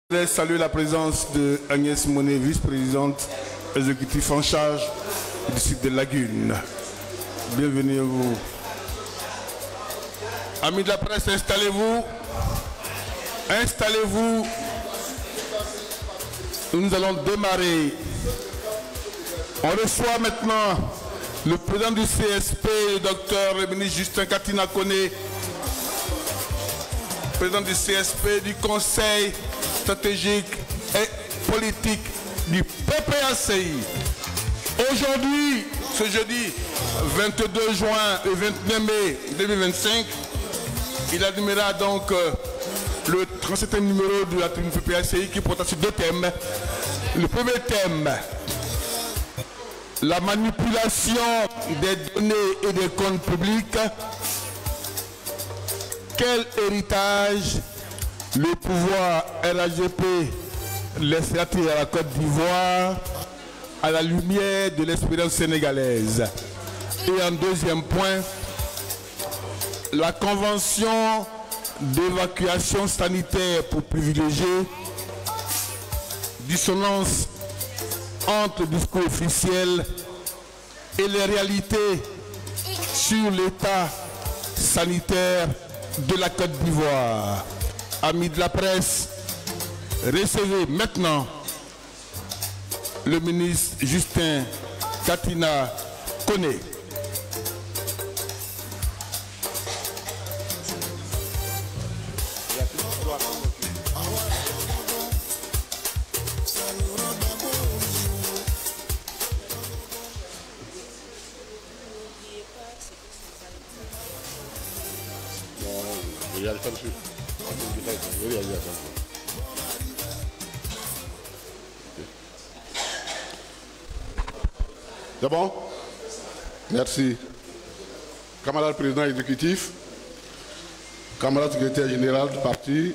Je voudrais saluer la présence de Agnès Monet, vice-présidente exécutive en charge du site de Lagune. Bienvenue à vous. Amis de la presse, installez-vous. Installez-vous. Nous allons démarrer. On reçoit maintenant le président du CSP, le docteur le ministre Justin Katina Koné, président du CSP, du Conseil stratégique et politique du PPACI. Aujourd'hui, ce jeudi 22 juin et 29 mai 2025, il animera donc le 37e numéro de la tribune PPACI qui porte sur deux thèmes. Le premier thème, la manipulation des données et des comptes publics. Quel héritage le pouvoir RAGP laissera-t-il à la Côte d'Ivoire à la lumière de l'expérience sénégalaise? Et en deuxième point, la convention d'évacuation sanitaire pour privilégier dissonance entre le discours officiel et les réalités sur l'état sanitaire de la Côte d'Ivoire. Amis de la presse, recevez maintenant le ministre Justin Katina Koné. C'est bon? Merci. Camarade président exécutif, camarade secrétaire général du parti,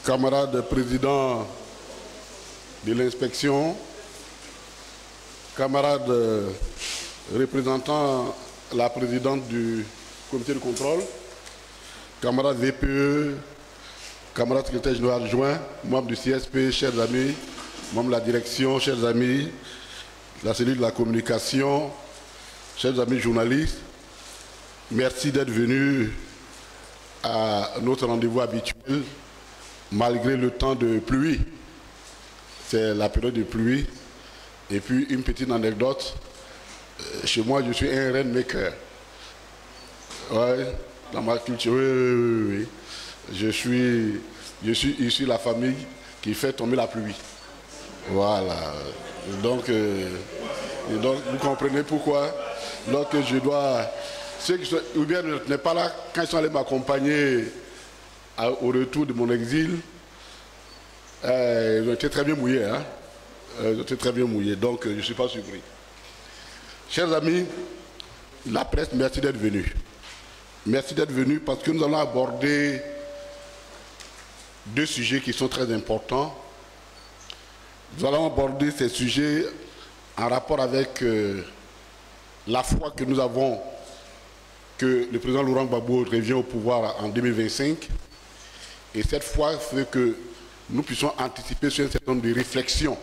camarade président de l'inspection, camarade représentant la présidente du comité de contrôle, camarade VPE, camarade secrétaire général adjoint, membre du CSP, chers amis, membre de la direction, chers amis, la cellule de la communication, chers amis journalistes, merci d'être venus à notre rendez-vous habituel malgré le temps de pluie. C'est la période de pluie. Et puis une petite anecdote, chez moi je suis un rainmaker. Ouais, dans ma culture, oui. Je suis issu de la famille qui fait tomber la pluie. Voilà. Donc, vous comprenez pourquoi, lorsque je dois... Ceux qui sont, ou bien n'est pas là, quand ils sont allés m'accompagner au retour de mon exil, ils ont été très bien mouillés. Hein? Ils ont été très bien mouillés, donc je ne suis pas surpris. Chers amis, la presse, merci d'être venus. Merci d'être venus parce que nous allons aborder deux sujets qui sont très importants. Nous allons aborder ces sujets en rapport avec la foi que nous avons que le président Laurent Gbagbo revient au pouvoir en 2025. Et cette foi fait que nous puissions anticiper sur un certain nombre de réflexions.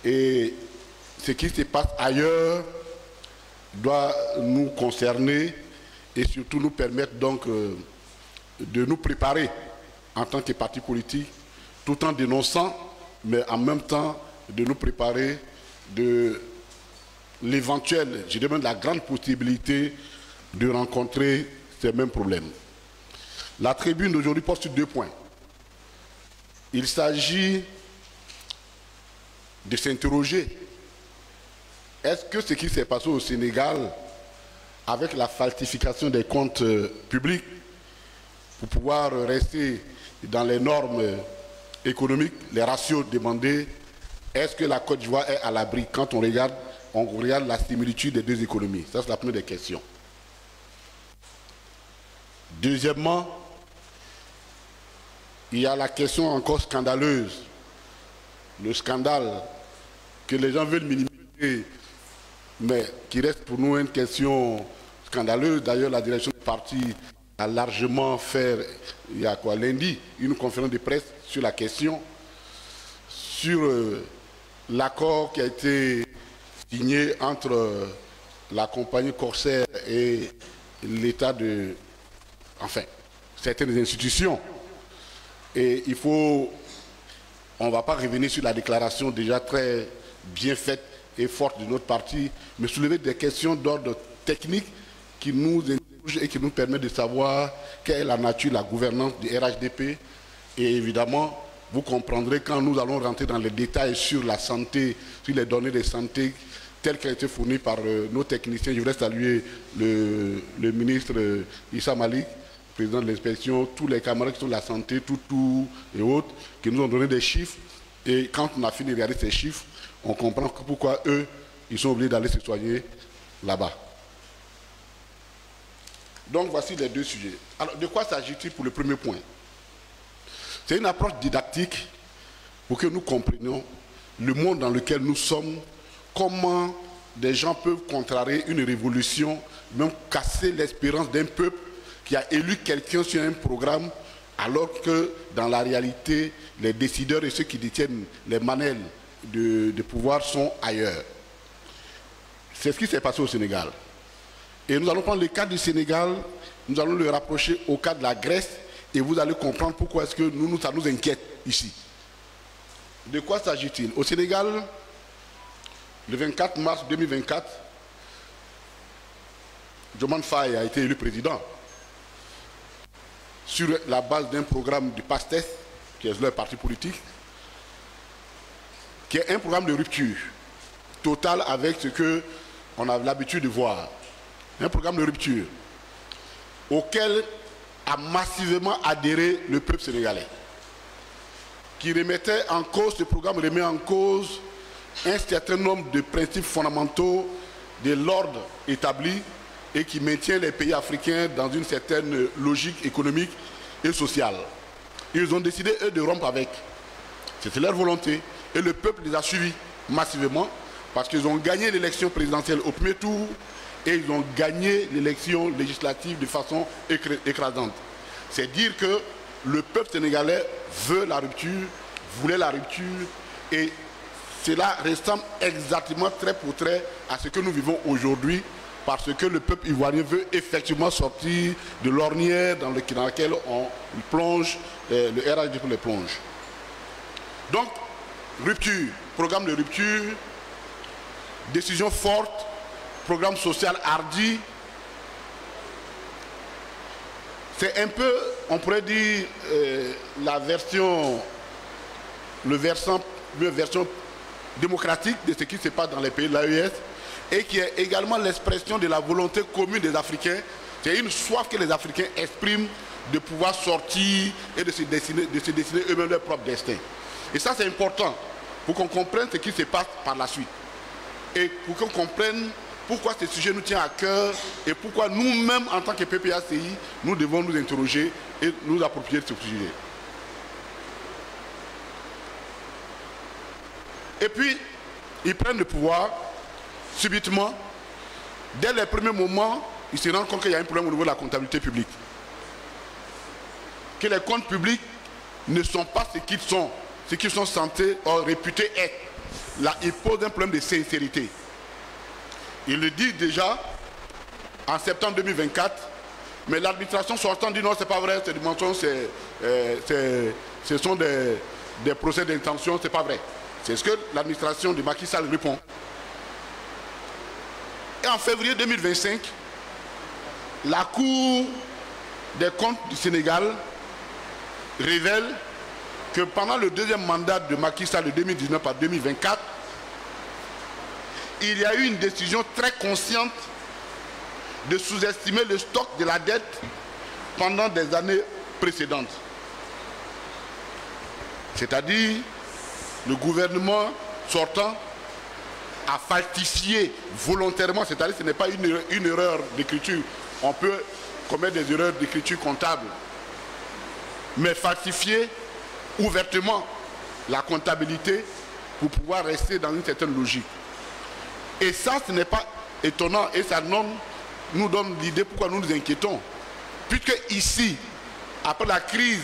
Et ce qui se passe ailleurs doit nous concerner et surtout nous permettre donc de nous préparer en tant que parti politique tout en dénonçant, mais en même temps de nous préparer de l'éventuelle, je demande la grande possibilité de rencontrer ces mêmes problèmes. La tribune d'aujourd'hui porte sur deux points. Il s'agit de s'interroger. Est-ce que ce qui s'est passé au Sénégal avec la falsification des comptes publics pour pouvoir rester dans les normes économiques, les ratios demandés, est-ce que la Côte d'Ivoire est à l'abri quand on regarde la similitude des deux économies? Ça, c'est la première des questions. Deuxièmement, il y a la question encore scandaleuse, le scandale que les gens veulent minimiser, mais qui reste pour nous une question scandaleuse. D'ailleurs, la direction du parti a largement fait, il y a quoi, lundi, une conférence de presse sur la question, sur l'accord qui a été signé entre la compagnie Corsair et l'État de... Enfin, certaines institutions. Et il faut... On ne va pas revenir sur la déclaration déjà très bien faite et forte de notre parti, mais soulever des questions d'ordre technique qui nous interrogent et qui nous permettent de savoir quelle est la nature, la gouvernance du RHDP. Et évidemment, vous comprendrez quand nous allons rentrer dans les détails sur la santé, sur les données de santé telles qu'elles ont été fournies par nos techniciens. Je voudrais saluer le ministre Issa Malik, président de l'inspection, tous les camarades qui sont de la santé, tout et autres, qui nous ont donné des chiffres. Et quand on a fini de regarder ces chiffres, on comprend pourquoi eux, ils sont obligés d'aller se soigner là-bas. Donc voici les deux sujets. Alors de quoi s'agit-il pour le premier point? C'est une approche didactique pour que nous comprenions le monde dans lequel nous sommes, comment des gens peuvent contrarier une révolution, même casser l'espérance d'un peuple qui a élu quelqu'un sur un programme, alors que dans la réalité, les décideurs et ceux qui détiennent les manelles de pouvoir sont ailleurs. C'est ce qui s'est passé au Sénégal. Et nous allons prendre le cas du Sénégal, nous allons le rapprocher au cas de la Grèce, et vous allez comprendre pourquoi est-ce que ça nous inquiète ici. De quoi s'agit-il? Au Sénégal, le 24 mars 2024, Diomaye Faye a été élu président sur la base d'un programme du PASTEF, qui est leur parti politique, qui est un programme de rupture totale avec ce qu'on a l'habitude de voir. Un programme de rupture auquel a massivement adhéré le peuple sénégalais, qui remettait en cause, ce programme remet en cause un certain nombre de principes fondamentaux de l'ordre établi et qui maintient les pays africains dans une certaine logique économique et sociale. Ils ont décidé, eux, de rompre avec. C'était leur volonté. Et le peuple les a suivis massivement parce qu'ils ont gagné l'élection présidentielle au premier tour et ils ont gagné l'élection législative de façon écrasante. C'est dire que le peuple sénégalais veut la rupture, voulait la rupture, et cela ressemble exactement trait pour trait à ce que nous vivons aujourd'hui, parce que le peuple ivoirien veut effectivement sortir de l'ornière dans laquelle on plonge, le RHDP les plonge. Donc, rupture, programme de rupture, décision forte, programme social hardi. C'est un peu, on pourrait dire, la version démocratique de ce qui se passe dans les pays de l'AES, et qui est également l'expression de la volonté commune des Africains. C'est une soif que les Africains expriment de pouvoir sortir et de se dessiner eux-mêmes leur propre destin. Et ça, c'est important pour qu'on comprenne ce qui se passe par la suite. Et pour qu'on comprenne pourquoi ce sujet nous tient à cœur et pourquoi nous-mêmes, en tant que PPACI, nous devons nous interroger et nous approprier de ce sujet. Et puis, ils prennent le pouvoir subitement. Dès les premiers moments, ils se rendent compte qu'il y a un problème au niveau de la comptabilité publique. Que les comptes publics ne sont pas ce qu'ils sont censés ou réputés être. Là, ils posent un problème de sincérité. Ils le disent déjà en septembre 2024, mais l'administration sortante dit non, c'est pas vrai, c'est du mensonge, ce sont des procès d'intention, c'est pas vrai. C'est ce que l'administration de Macky Sall répond. Et en février 2025, la Cour des comptes du Sénégal révèle que pendant le deuxième mandat de Macky Sall de 2019 à 2024, il y a eu une décision très consciente de sous-estimer le stock de la dette pendant des années précédentes. C'est-à-dire, le gouvernement sortant a falsifié volontairement, c'est-à-dire ce n'est pas une erreur d'écriture. On peut commettre des erreurs d'écriture comptable, mais falsifier ouvertement la comptabilité pour pouvoir rester dans une certaine logique. Et ça, ce n'est pas étonnant et ça nous donne l'idée pourquoi nous nous inquiétons. Puisque ici, après la crise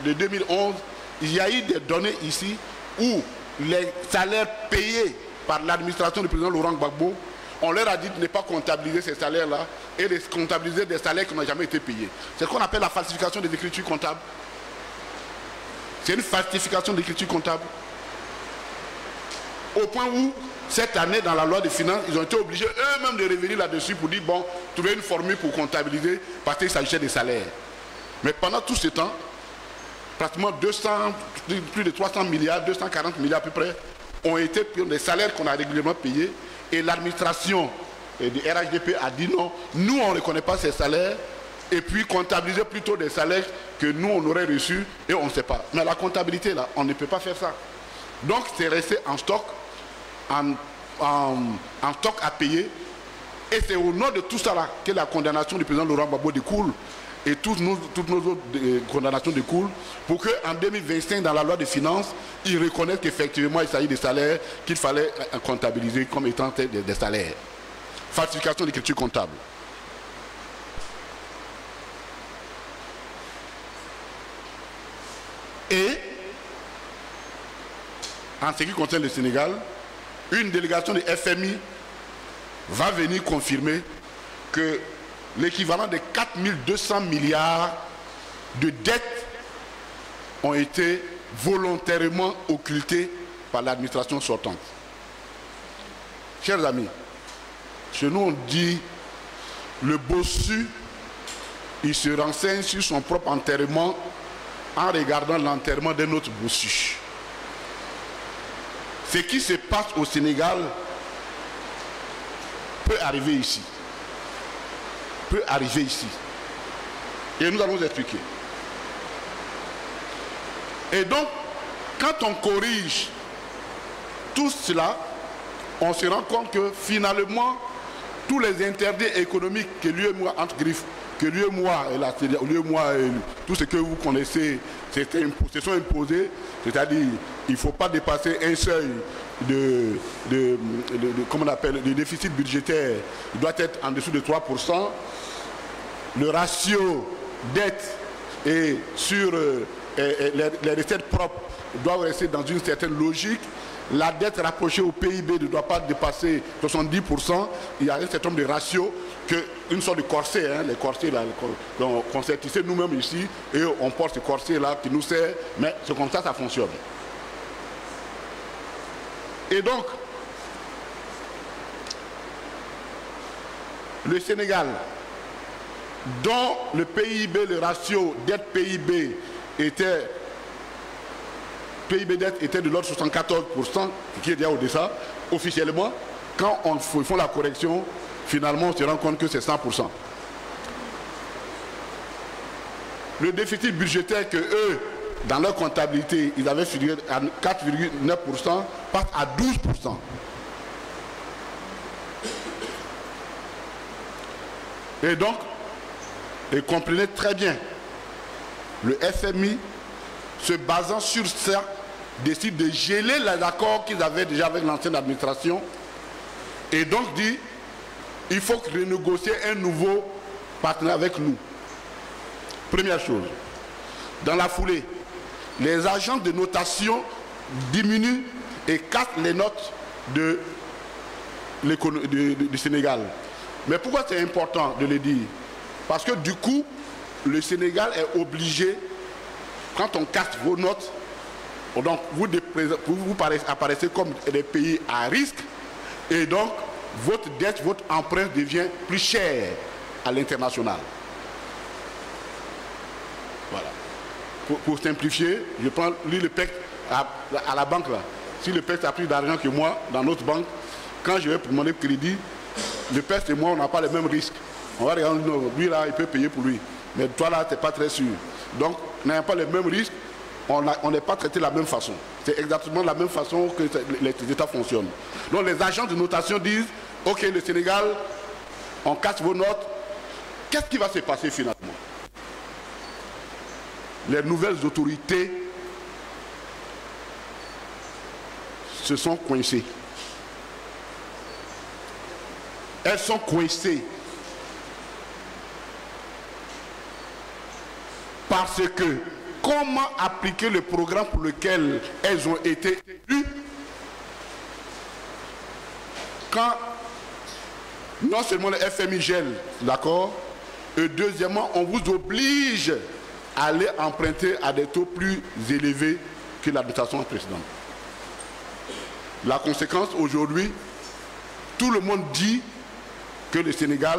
de 2011, il y a eu des données ici où les salaires payés par l'administration du président Laurent Gbagbo, on leur a dit de ne pas comptabiliser ces salaires-là et de comptabiliser des salaires qui n'ont jamais été payés. C'est ce qu'on appelle la falsification des écritures comptables. C'est une falsification d'écriture comptable. Au point où, cette année, dans la loi des finances, ils ont été obligés eux-mêmes de revenir là-dessus pour dire, bon, trouver une formule pour comptabiliser parce qu'il s'agissait des salaires. Mais pendant tout ce temps, pratiquement plus de 300 milliards, 240 milliards à peu près, ont été des salaires qu'on a régulièrement payés. Et l'administration du RHDP a dit non, nous on ne reconnaît pas ces salaires, et puis comptabiliser plutôt des salaires que nous on aurait reçus et on ne sait pas. Mais la comptabilité là, on ne peut pas faire ça. Donc c'est resté en stock, en stock à payer. Et c'est au nom de tout ça là que la condamnation du président Laurent Gbagbo découle. Et toutes nos autres condamnations découlent pour qu'en 2025, dans la loi des finances, ils reconnaissent qu'effectivement il s'agit des salaires qu'il fallait comptabiliser comme étant des salaires. Falsification d'écriture comptable. Et, en ce qui concerne le Sénégal, une délégation de FMI va venir confirmer que l'équivalent de 4200 milliards de dettes ont été volontairement occultés par l'administration sortante. Chers amis, chez nous on dit le bossu, il se renseigne sur son propre enterrement en regardant l'enterrement d'un autre bossu. Ce qui se passe au Sénégal peut arriver ici. Peut arriver ici. Et nous allons vous expliquer. Et donc, quand on corrige tout cela, on se rend compte que finalement, tous les interdits économiques que l'UEMOA, entre griffes, que l'UEMOA et tout ce que vous connaissez, se sont imposés, c'est-à-dire il ne faut pas dépasser un seuil comment on appelle, de déficit budgétaire, il doit être en dessous de 3%. Le ratio dette et sur les recettes propres doivent rester dans une certaine logique. La dette rapprochée au PIB ne doit pas dépasser 70%. Il y a un certain nombre de ratios, une sorte de corset, hein, les corsets là, qu'on s'est tissé nous-mêmes ici, et on porte ce corset là qui nous sert, mais c'est comme ça fonctionne. Et donc, le Sénégal, dont le PIB, le ratio dette-PIB était dette était de l'ordre 74%, qui est déjà au-dessus, officiellement, quand ils font la correction, finalement on se rend compte que c'est 100%. Le déficit budgétaire que eux, dans leur comptabilité, ils avaient figuré à 4,9%, passe à 12%. Et donc, et comprenez très bien, le FMI, se basant sur ça, décide de geler les accords qu'ils avaient déjà avec l'ancienne administration et donc dit il faut renégocier un nouveau partenaire avec nous. Première chose, dans la foulée, les agences de notation diminuent et cassent les notes du Sénégal. Mais pourquoi c'est important de le dire? Parce que du coup, le Sénégal est obligé, quand on casse vos notes, donc vous apparaissez comme des pays à risque, et donc votre dette, votre emprunt devient plus cher à l'international. Voilà. Pour simplifier, je prends lui le PEC à la banque là. Si le PEC a plus d'argent que moi dans notre banque, quand je vais demander crédit, le PEC et moi on n'a pas les mêmes risques. On va regarder, lui là il peut payer pour lui, mais toi là tu n'es pas très sûr. Donc on n'a pas les mêmes risques, on n'est pas traité de la même façon. C'est exactement la même façon que les États fonctionnent. Donc les agents de notation disent, ok le Sénégal, on casse vos notes, qu'est-ce qui va se passer finalement? Les nouvelles autorités se sont coincées. Elles sont coincées. Parce que comment appliquer le programme pour lequel elles ont été élues quand non seulement le FMI gèle, d'accord, et deuxièmement, on vous oblige à aller emprunter à des taux plus élevés que l'administration précédente. La conséquence, aujourd'hui, tout le monde dit que le Sénégal,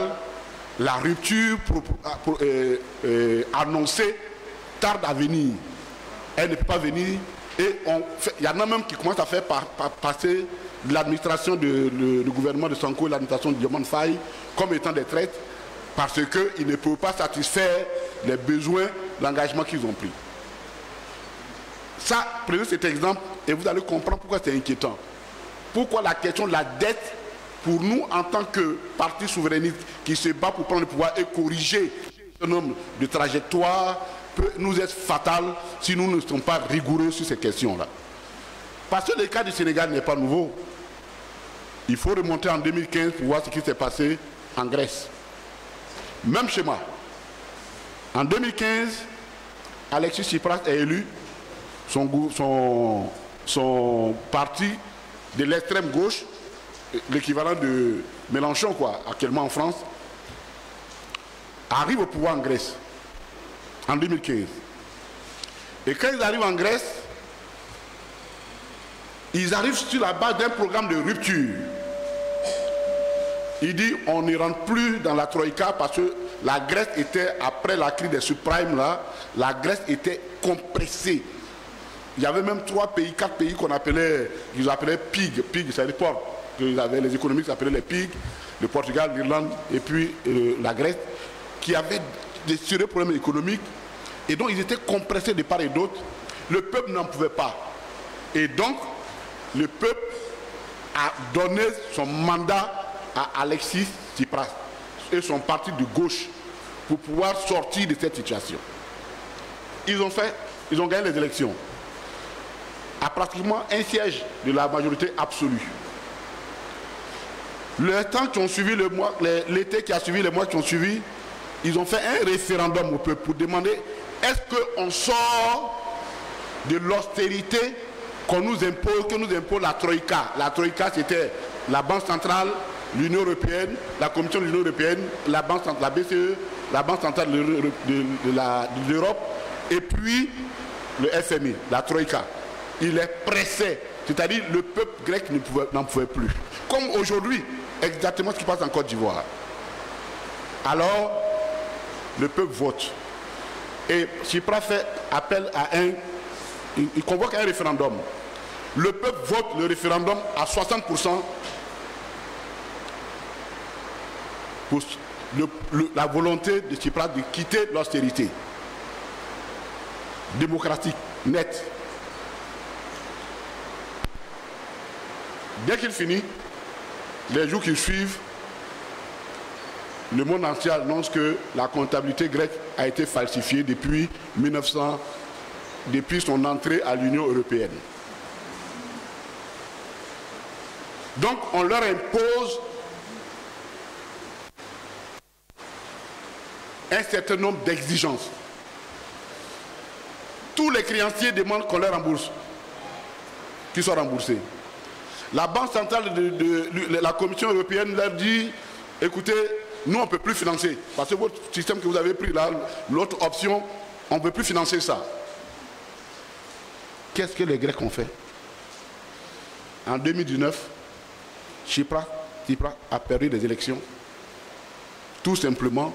la rupture annoncée tarde à venir. Elle ne peut pas venir. Et il y en a même qui commencent à faire passer l'administration du gouvernement de Sonko et l'administration de Diomaye Faye comme étant des traites parce qu'ils ne peuvent pas satisfaire les besoins, l'engagement qu'ils ont pris. Ça, prenez cet exemple et vous allez comprendre pourquoi c'est inquiétant. Pourquoi la question de la dette, pour nous en tant que parti souverainiste qui se bat pour prendre le pouvoir et corriger ce nombre de trajectoires, peut nous être fatal si nous ne sommes pas rigoureux sur ces questions-là. Parce que le cas du Sénégal n'est pas nouveau. Il faut remonter en 2015 pour voir ce qui s'est passé en Grèce. Même schéma. En 2015, Alexis Tsipras est élu, son parti de l'extrême gauche, l'équivalent de Mélenchon, quoi, actuellement en France, arrive au pouvoir en Grèce, en 2015. Et quand ils arrivent en Grèce, ils arrivent sur la base d'un programme de rupture. Il dit on ne rentre plus dans la Troïka parce que la Grèce était, après la crise des subprimes là, la Grèce était compressée. Il y avait même 3 pays, 4 pays qu'on appelait, ils appelaient PIG. PIG, c'est les ports. Les économies s'appelaient les PIG, le Portugal, l'Irlande et puis la Grèce, qui avaient des sérieux problèmes économiques. Et donc ils étaient compressés de part et d'autre. Le peuple n'en pouvait pas. Et donc, le peuple a donné son mandat à Alexis Tsipras et son parti de gauche pour pouvoir sortir de cette situation. Ils ont gagné les élections à pratiquement un siège de la majorité absolue. Le temps qui ont suivi l'été qui a suivi, les mois qui ont suivi, ils ont fait un référendum au peuple pour demander est-ce qu'on sort de l'austérité qu'on nous impose, que nous impose la Troïka. La Troïka, c'était la Banque centrale, l'Union européenne, la Commission de l'Union européenne, la BCE, la Banque centrale de l'Europe, et puis le FMI, la Troïka. Il est pressé, c'est-à-dire le peuple grec n'en pouvait plus. Comme aujourd'hui, exactement ce qui passe en Côte d'Ivoire. Alors, le peuple vote. Et Tsipras fait appel à il convoque un référendum. Le peuple vote le référendum à 60% pour la volonté de Tsipras de quitter l'austérité démocratique, nette. Dès qu'il finit, les jours qui suivent, le monde entier annonce que la comptabilité grecque a été falsifiée depuis depuis son entrée à l'Union européenne. Donc on leur impose un certain nombre d'exigences. Tous les créanciers demandent qu'on les rembourse, qu'ils soient remboursés. La Banque centrale de la Commission européenne leur dit, écoutez, nous on ne peut plus financer, parce que votre système que vous avez pris là, l'autre option, on ne peut plus financer ça. Qu'est-ce que les Grecs ont fait? En 2019, Tsipras a perdu les élections, tout simplement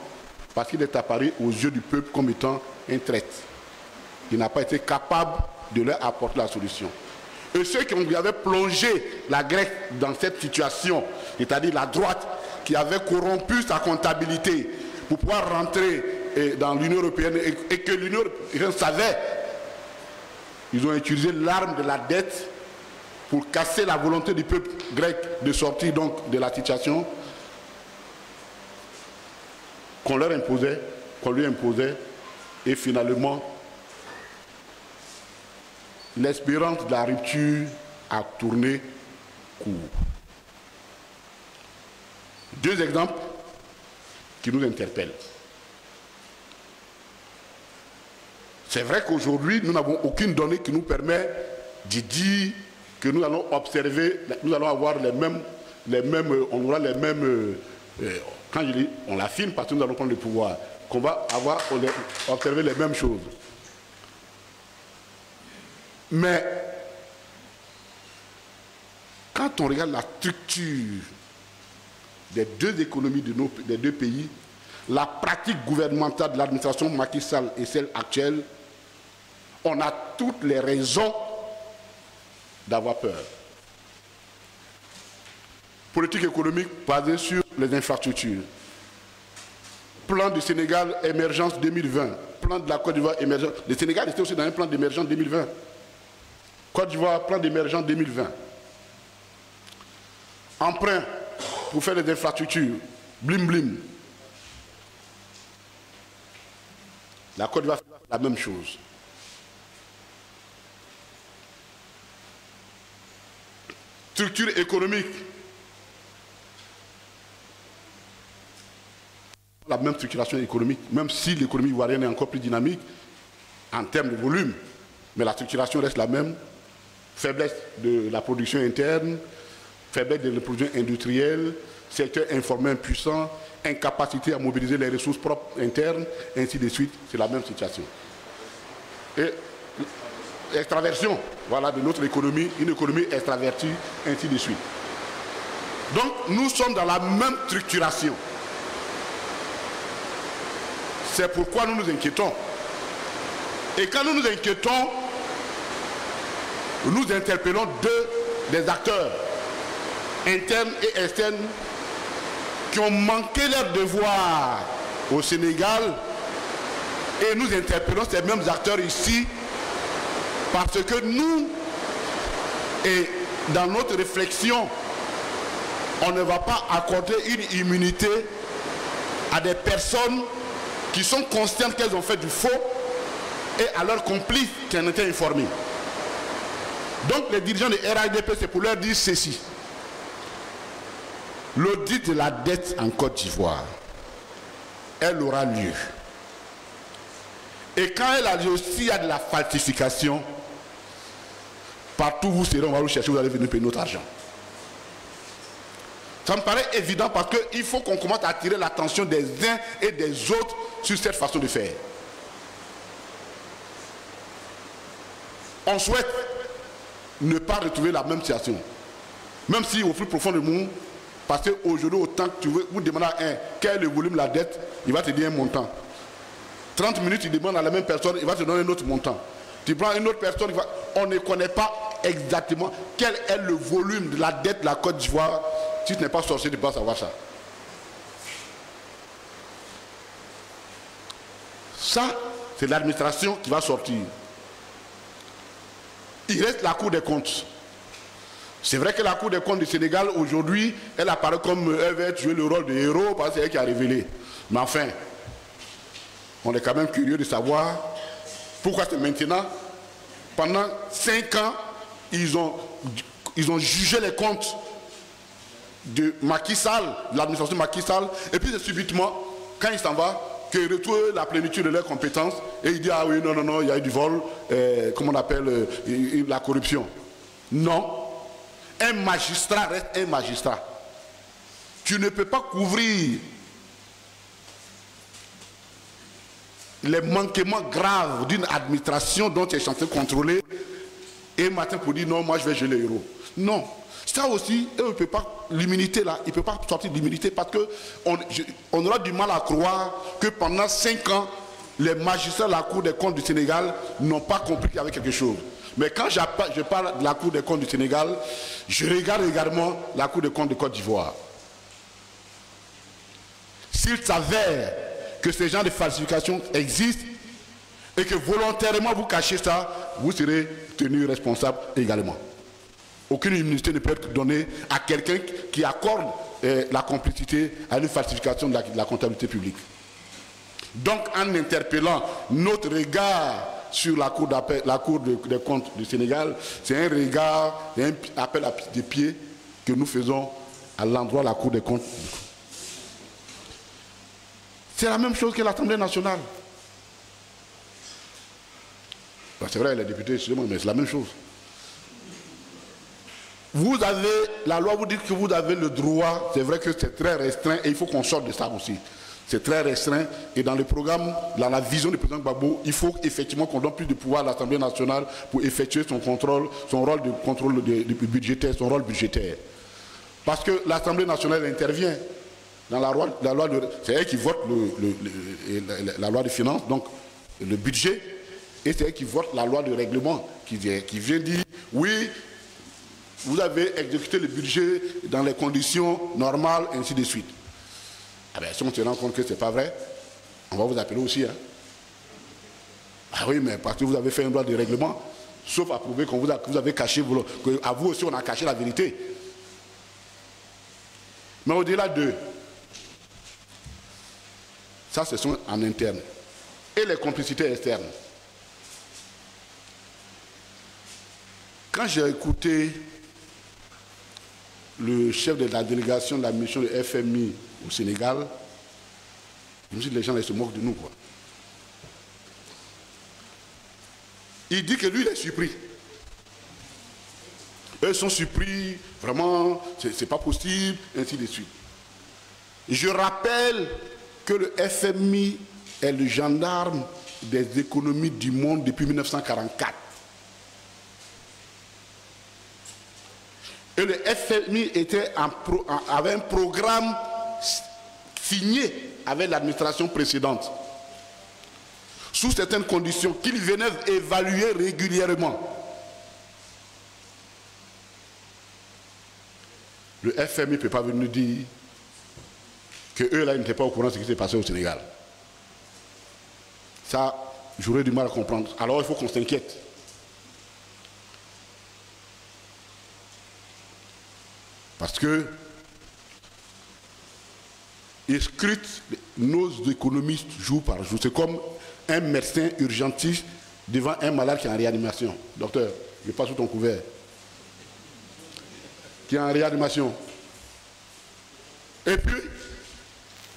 parce qu'il est apparu aux yeux du peuple comme étant un traître. Il n'a pas été capable de leur apporter la solution. Et ceux qui avaient plongé la Grèce dans cette situation, c'est-à-dire la droite, qui avait corrompu sa comptabilité pour pouvoir rentrer dans l'Union européenne et que l'Union européenne savait, ils ont utilisé l'arme de la dette pour casser la volonté du peuple grec de sortir donc de la situation qu'on leur imposait, qu'on lui imposait, et finalement l'espérance de la rupture a tourné court. 2 exemples qui nous interpellent. C'est vrai qu'aujourd'hui, nous n'avons aucune donnée qui nous permet de dire que nous allons observer, nous allons avoir on aura les mêmes, quand je dis, on l'affirme parce que nous allons prendre le pouvoir, qu'on va observer les mêmes choses. Mais, quand on regarde la structure des deux économies des deux pays, la pratique gouvernementale de l'administration Macky Sall et celle actuelle, on a toutes les raisons d'avoir peur. Politique économique basée sur les infrastructures. Plan du Sénégal émergence 2020. Plan de la Côte d'Ivoire émergence. Le Sénégal était aussi dans un plan d'émergence 2020. Côte d'Ivoire, plan d'émergence 2020. Emprunt pour faire des infrastructures. Blim blim. La Côte d'Ivoire fait la même chose. Structure économique. La même structuration économique, même si l'économie ivoirienne est encore plus dynamique en termes de volume, mais la structuration reste la même. Faiblesse de la production interne, faiblesse de la production industrielle, secteur informel puissant, incapacité à mobiliser les ressources propres internes, ainsi de suite, c'est la même situation. Et extraversion, voilà, de notre économie, une économie extravertie, ainsi de suite. Donc, nous sommes dans la même structuration. C'est pourquoi nous nous inquiétons. Et quand nous nous inquiétons, nous interpellons des acteurs internes et externes qui ont manqué leur devoir au Sénégal, et nous interpellons ces mêmes acteurs ici parce que nous, et dans notre réflexion, on ne va pas accorder une immunité à des personnes qui sont conscientes qu'elles ont fait du faux et à leurs complices qui en étaient informés. Donc les dirigeants de RAIDP, c'est pour leur dire ceci. L'audit de la dette en Côte d'Ivoire, elle aura lieu. Et quand elle a lieu, s'il y a de la falsification, partout où vous serez, on va vous chercher, vous allez venir payer notre argent. Ça me paraît évident parce qu'il faut qu'on commence à attirer l'attention des uns et des autres sur cette façon de faire. On souhaite ne pas retrouver la même situation. Même si au plus profond de nous, parce qu'aujourd'hui, autant que tu veux, vous demandez à un quel est le volume de la dette, il va te dire un montant. 30 minutes, il demande à la même personne, il va te donner un autre montant. Tu prends une autre personne, on ne connaît pas exactement quel est le volume de la dette de la Côte d'Ivoire. Si tu n'es pas sorcier, tu ne peux pas savoir ça. Ça, c'est l'administration qui va sortir. Il reste la Cour des comptes. C'est vrai que la Cour des comptes du Sénégal, aujourd'hui, elle apparaît comme elle va jouer le rôle de héros parce que c'est elle qui a révélé. Mais enfin, on est quand même curieux de savoir pourquoi c'est maintenant. Pendant 5 ans, ils ont jugé les comptes de Macky Sall, de l'administration Macky Sall, et puis subitement, quand il s'en va, qu'ils retrouvent la plénitude de leurs compétences, et il dit, ah oui, non, non, non, il y a eu du vol, comment on appelle, la corruption. Non. Un magistrat reste un magistrat. Tu ne peux pas couvrir les manquements graves d'une administration dont tu es censé contrôler et matin pour dire non, moi je vais geler les héros. Non. Ça aussi, on ne peut pas, l'immunité là, il ne peut pas sortir de l'immunité parce qu'on aura du mal à croire que pendant 5 ans, les magistrats de la Cour des comptes du Sénégal n'ont pas compris qu'il y avait quelque chose. Mais quand je parle de la Cour des comptes du Sénégal, je regarde également la Cour des comptes de Côte d'Ivoire. S'il s'avère que ces genres de falsifications existent et que volontairement vous cachez ça, vous serez tenu responsable également. Aucune immunité ne peut être donnée à quelqu'un qui accorde la complicité à une falsification de la comptabilité publique. Donc en interpellant notre regard sur la Cour des comptes du Sénégal, c'est un regard, un appel à des pieds que nous faisons à l'endroit de la Cour des comptes. C'est la même chose que l'Assemblée nationale. C'est vrai, les députés, excusez-moi, mais c'est la même chose. Vous avez, la loi vous dit que vous avez le droit, c'est vrai que c'est très restreint et il faut qu'on sorte de ça aussi. C'est très restreint et dans le programme, dans la vision du président Gbagbo, il faut effectivement qu'on donne plus de pouvoir à l'Assemblée nationale pour effectuer son contrôle, son rôle de contrôle budgétaire, son rôle budgétaire. Parce que l'Assemblée nationale intervient dans la loi de... C'est elle qui vote la loi de finances, donc le budget, et c'est elle qui vote la loi de règlement, qui vient dire, oui, vous avez exécuté le budget dans les conditions normales, ainsi de suite. Ah ben, si on se rend compte que ce n'est pas vrai, on va vous appeler aussi. Hein. Ah oui, mais parce que vous avez fait une loi de règlement, sauf à prouver qu'on vous avez caché, qu'à vous aussi on a caché la vérité. Mais au-delà de ça, ce sont en interne. Et les complicités externes. Quand j'ai écouté le chef de la délégation de la mission de FMI au Sénégal, je me suis dit, les gens ils se moquent de nous, quoi. Il dit que lui, il est surpris. Eux sont surpris, vraiment, c'est pas possible, ainsi de suite. Je rappelle que le FMI est le gendarme des économies du monde depuis 1944. Et le FMI avait un programme signé avec l'administration précédente, sous certaines conditions qu'il venait évaluer régulièrement. Le FMI ne peut pas venir nous dire qu'eux là, ils n'étaient pas au courant de ce qui s'est passé au Sénégal. Ça, j'aurais du mal à comprendre. Alors il faut qu'on s'inquiète. Parce que ils scrutent nos économies jour par jour. C'est comme un médecin urgentiste devant un malade qui est en réanimation. Docteur, je passe sous ton couvert. Qui est en réanimation. Et puis,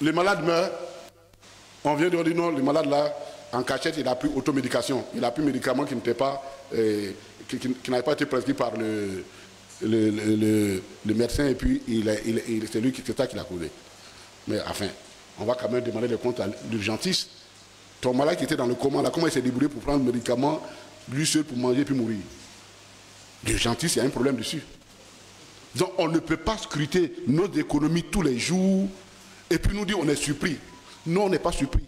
le malade meurt. On vient de dire non, le malade là, en cachette, il n'a plus automédication. Il n'a plus de médicaments qui n'étaient pas, qui n'avaient pas été prescrits par le médecin, et puis c'est ça qui l'a causé. Mais enfin, on va quand même demander des comptes à l'urgentiste. Ton malade qui était dans le coma, là, comment il s'est débrouillé pour prendre le médicament, lui seul pour manger et puis mourir? L'urgentiste, il y a un problème dessus. Donc on ne peut pas scruter nos économies tous les jours et puis nous dire on est surpris. Non, on n'est pas surpris.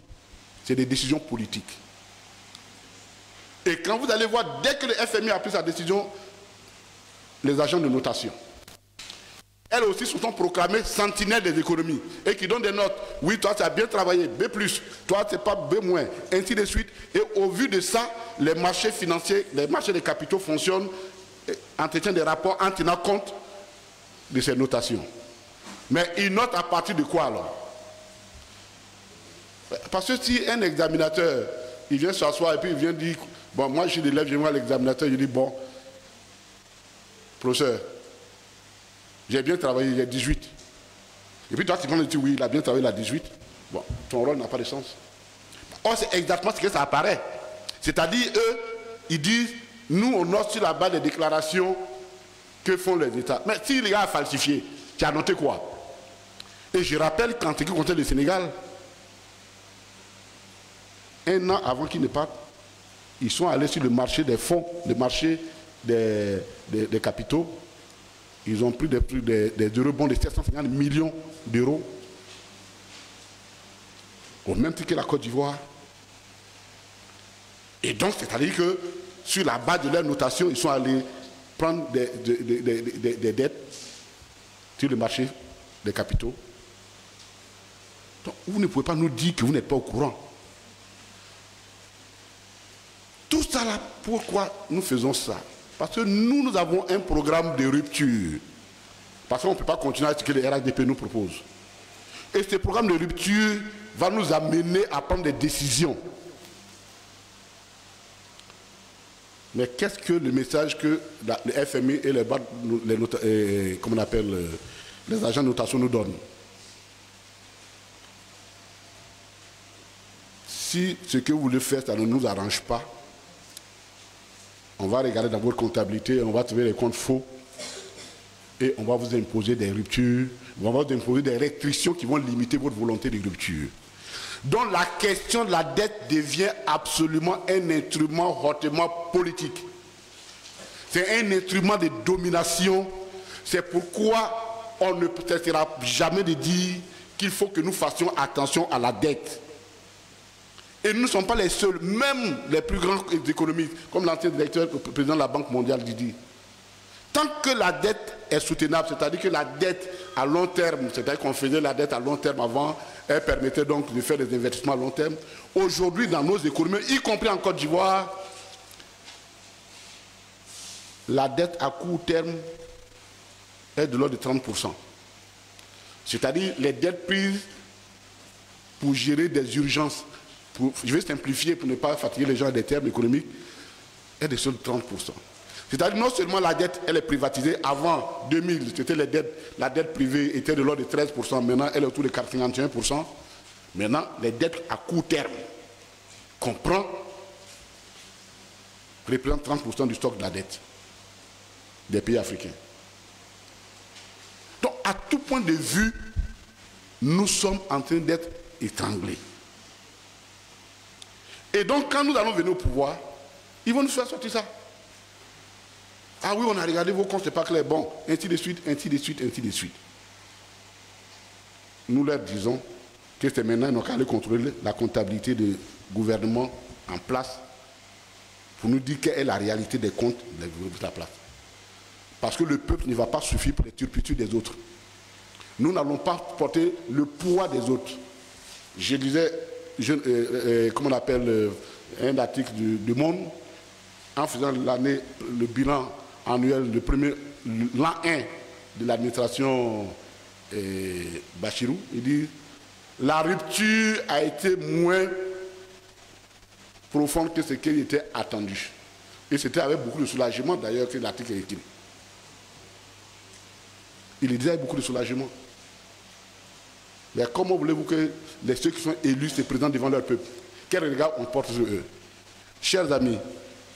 C'est des décisions politiques. Et quand vous allez voir, dès que le FMI a pris sa décision, les agents de notation, elles aussi se sont proclamées sentinelles des économies et qui donnent des notes. Oui, toi, tu as bien travaillé, B+, toi, tu n'es pas B-, ainsi de suite. Et au vu de ça, les marchés financiers, les marchés des capitaux fonctionnent, entretiennent des rapports en tenant compte de ces notations. Mais ils notent à partir de quoi alors? Parce que si un examinateur, il vient s'asseoir et puis il vient dire, bon, moi je suis l'élève, je vois l'examinateur, je dis, bon, professeur, j'ai bien travaillé, j'ai 18. Et puis toi, tu vas me dire, oui, il a bien travaillé, il a 18. Bon, ton rôle n'a pas de sens. Or, c'est exactement ce que ça apparaît. C'est-à-dire, eux, ils disent, nous, on note sur la base des déclarations que font les États. Mais si les gars a falsifié, tu as noté quoi? Et je rappelle qu'en ce qui concerne le Sénégal, un an avant qu'ils ne partent, ils sont allés sur le marché des fonds, le marché des capitaux. Ils ont pris des eurobonds de 750 millions d'euros, au même titre que la Côte d'Ivoire. Et donc, c'est-à-dire que sur la base de leur notation, ils sont allés prendre des dettes sur le marché des capitaux. Donc, vous ne pouvez pas nous dire que vous n'êtes pas au courant. Tout ça là, pourquoi nous faisons ça? Parce que nous avons un programme de rupture. Parce qu'on ne peut pas continuer à ce que le RHDP nous propose. Et ce programme de rupture va nous amener à prendre des décisions. Mais qu'est-ce que le message que le FMI et les agents de notation nous donnent? Si ce que vous voulez faire, ça ne nous arrange pas, On va regarder dans votre comptabilité, on va trouver les comptes faux et on va vous imposer des ruptures, on va vous imposer des restrictions qui vont limiter votre volonté de rupture. Donc la question de la dette devient absolument un instrument hautement politique. C'est un instrument de domination. C'est pourquoi on ne cessera jamais de dire qu'il faut que nous fassions attention à la dette. Et nous ne sommes pas les seuls, même les plus grands économistes, comme l'ancien directeur, président de la Banque mondiale, dit. Tant que la dette est soutenable, c'est-à-dire que la dette à long terme, c'est-à-dire qu'on faisait la dette à long terme avant, elle permettait donc de faire des investissements à long terme. Aujourd'hui, dans nos économies, y compris en Côte d'Ivoire, la dette à court terme est de l'ordre de 30%. C'est-à-dire les dettes prises pour gérer des urgences. Je vais simplifier pour ne pas fatiguer les gens des termes économiques, est de seulement 30%. C'est-à-dire non seulement la dette, elle est privatisée. Avant 2000, c'était la dette privée était de l'ordre de 13%. Maintenant, elle est autour de 51%. Maintenant, les dettes à court terme qu'on prend représentent 30% du stock de la dette des pays africains. Donc, à tout point de vue, nous sommes en train d'être étranglés. Et donc, quand nous allons venir au pouvoir, ils vont nous faire sortir ça. Ah oui, on a regardé vos comptes, c'est pas clair. Bon, ainsi de suite, ainsi de suite, ainsi de suite. Nous leur disons que c'est maintenant, ils n'ont qu'à aller contrôler la comptabilité du gouvernement en place pour nous dire quelle est la réalité des comptes de la place. Parce que le peuple ne va pas suffire pour les turpitudes des autres. Nous n'allons pas porter le poids des autres. Je disais, comment on appelle, un article du Monde, en faisant le bilan annuel, l'an 1 de l'administration Bachirou, il dit la rupture a été moins profonde que ce qui était attendu. Et c'était avec beaucoup de soulagement d'ailleurs que l'article est écrit. Il le disait avec beaucoup de soulagement. Mais comment voulez-vous que ceux qui sont élus se présentent devant leur peuple? Quel regard on porte sur eux? Chers amis,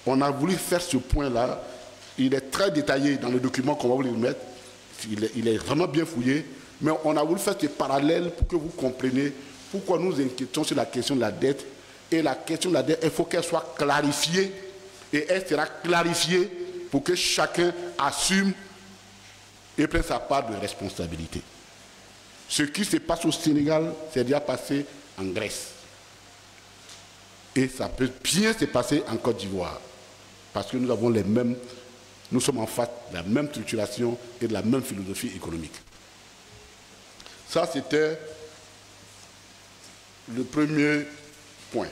on a voulu faire ce point-là. Il est très détaillé dans le document qu'on va vous le mettre. Il est vraiment bien fouillé. Mais on a voulu faire ce parallèle pour que vous compreniez pourquoi nous inquiétons sur la question de la dette. Et la question de la dette, il faut qu'elle soit clarifiée. Et elle sera clarifiée pour que chacun assume et prenne sa part de responsabilité. Ce qui se passe au Sénégal, c'est déjà passé en Grèce. Et ça peut bien se passer en Côte d'Ivoire. Parce que nous avons les mêmes, nous sommes en face de la même structuration et de la même philosophie économique. Ça, c'était le premier point.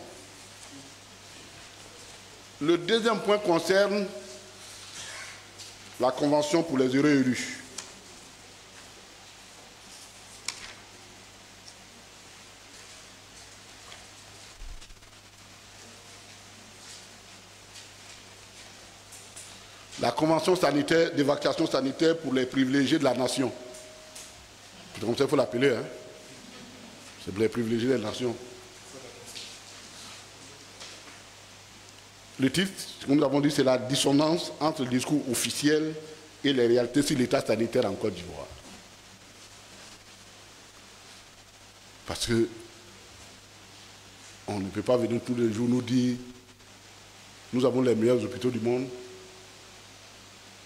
Le deuxième point concerne la Convention pour les heureux élus. La convention sanitaire, d'évacuation sanitaire pour les privilégiés de la nation. C'est comme ça qu'il faut l'appeler. Hein? C'est pour les privilégiés de la nation. Le titre, comme nous avons dit, c'est la dissonance entre le discours officiel et les réalités sur l'état sanitaire en Côte d'Ivoire. Parce que on ne peut pas venir tous les jours nous dire nous avons les meilleurs hôpitaux du monde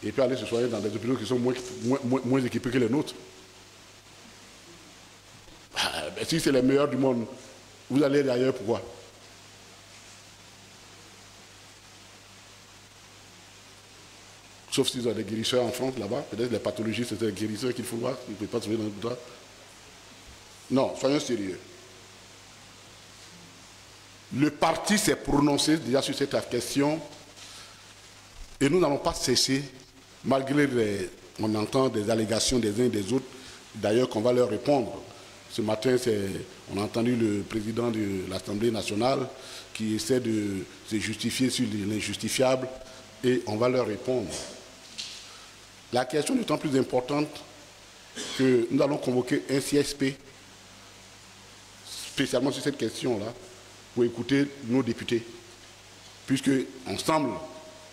et puis aller se soigner dans des hôpitaux qui sont moins équipés que les nôtres. Si c'est les meilleurs du monde, vous allez ailleurs, pourquoi? Sauf s'ils ont des guérisseurs en France, là-bas. Peut-être les pathologies, c'est des guérisseurs qu'il faut voir. Ils ne peuvent pas trouver dans le droit. Non, soyons sérieux. Le parti s'est prononcé déjà sur cette question et nous n'allons pas cesser, malgré on entend des allégations des uns et des autres, d'ailleurs qu'on va leur répondre. Ce matin, on a entendu le président de l'Assemblée nationale qui essaie de se justifier sur l'injustifiable et on va leur répondre. La question est d'autant plus importante que nous allons convoquer un CSP spécialement sur cette question-là pour écouter nos députés, puisque ensemble,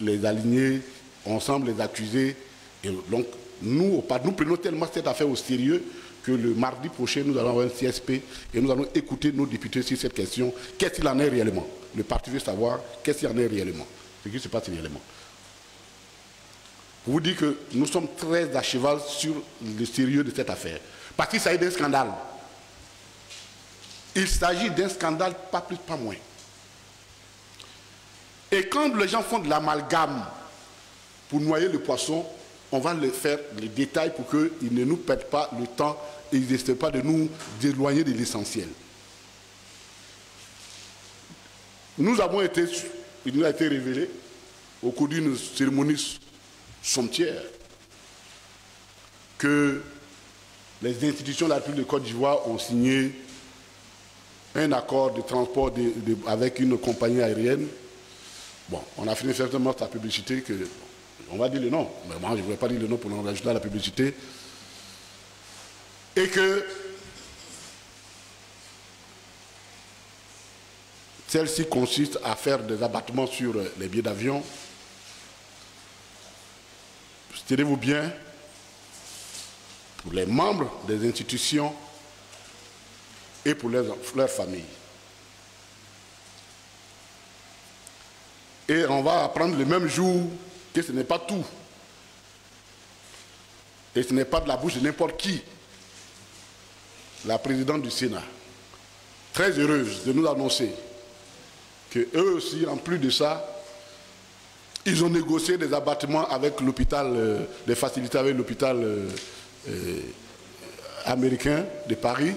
les aligner, ensemble les accuser. Et donc, nous prenons tellement cette affaire au sérieux que le mardi prochain, nous allons avoir un CSP et nous allons écouter nos députés sur cette question. Qu'est-ce qu'il en est réellement? Le parti veut savoir qu'est-ce qu'il en est réellement, ce qui se passe réellement. Pour vous dire que nous sommes très à cheval sur le sérieux de cette affaire. Parce qu'il s'agit d'un scandale. Il s'agit d'un scandale, pas plus, pas moins. Et quand les gens font de l'amalgame pour noyer le poisson, on va leur faire les détails pour qu'ils ne nous perdent pas le temps et ils n'essaient pas de nous éloigner de l'essentiel. Il nous a été révélé au cours d'une cérémonie somptuaire que les institutions de la République de Côte d'Ivoire ont signé un accord de transport avec une compagnie aérienne. Bon, on a fini certainement sa publicité que... On va dire le nom, mais moi je ne voulais pas dire le nom pour l'enregistrer à la publicité. Et que celle-ci consiste à faire des abattements sur les billets d'avion. Tenez-vous bien, pour les membres des institutions et pour leurs familles. Et on va apprendre le même jour que ce n'est pas tout. Et ce n'est pas de la bouche de n'importe qui. La présidente du Sénat, très heureuse de nous annoncer qu'eux aussi, en plus de ça, ils ont négocié des abattements avec l'hôpital, des facilités avec l'hôpital américain de Paris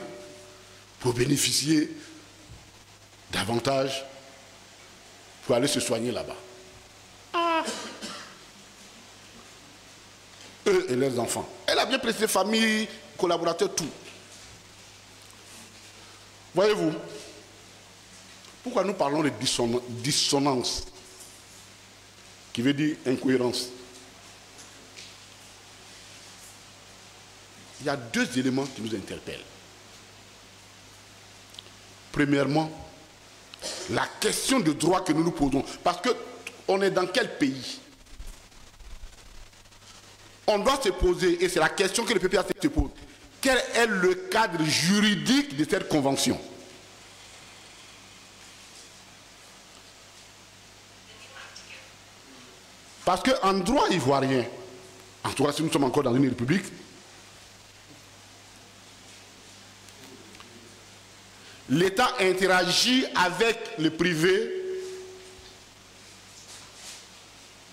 pour bénéficier davantage pour aller se soigner là-bas. Eux et leurs enfants. Elle a bien précisé famille, collaborateurs, tout. Voyez-vous, pourquoi nous parlons de dissonance, qui veut dire incohérence? Il y a deux éléments qui nous interpellent. Premièrement, la question de droit que nous nous posons. Parce qu'on est dans quel pays? On doit se poser, et c'est la question que le PPAC se pose, quel est le cadre juridique de cette convention? Parce qu'en droit ivoirien, en tout cas si nous sommes encore dans une république, l'État interagit avec le privé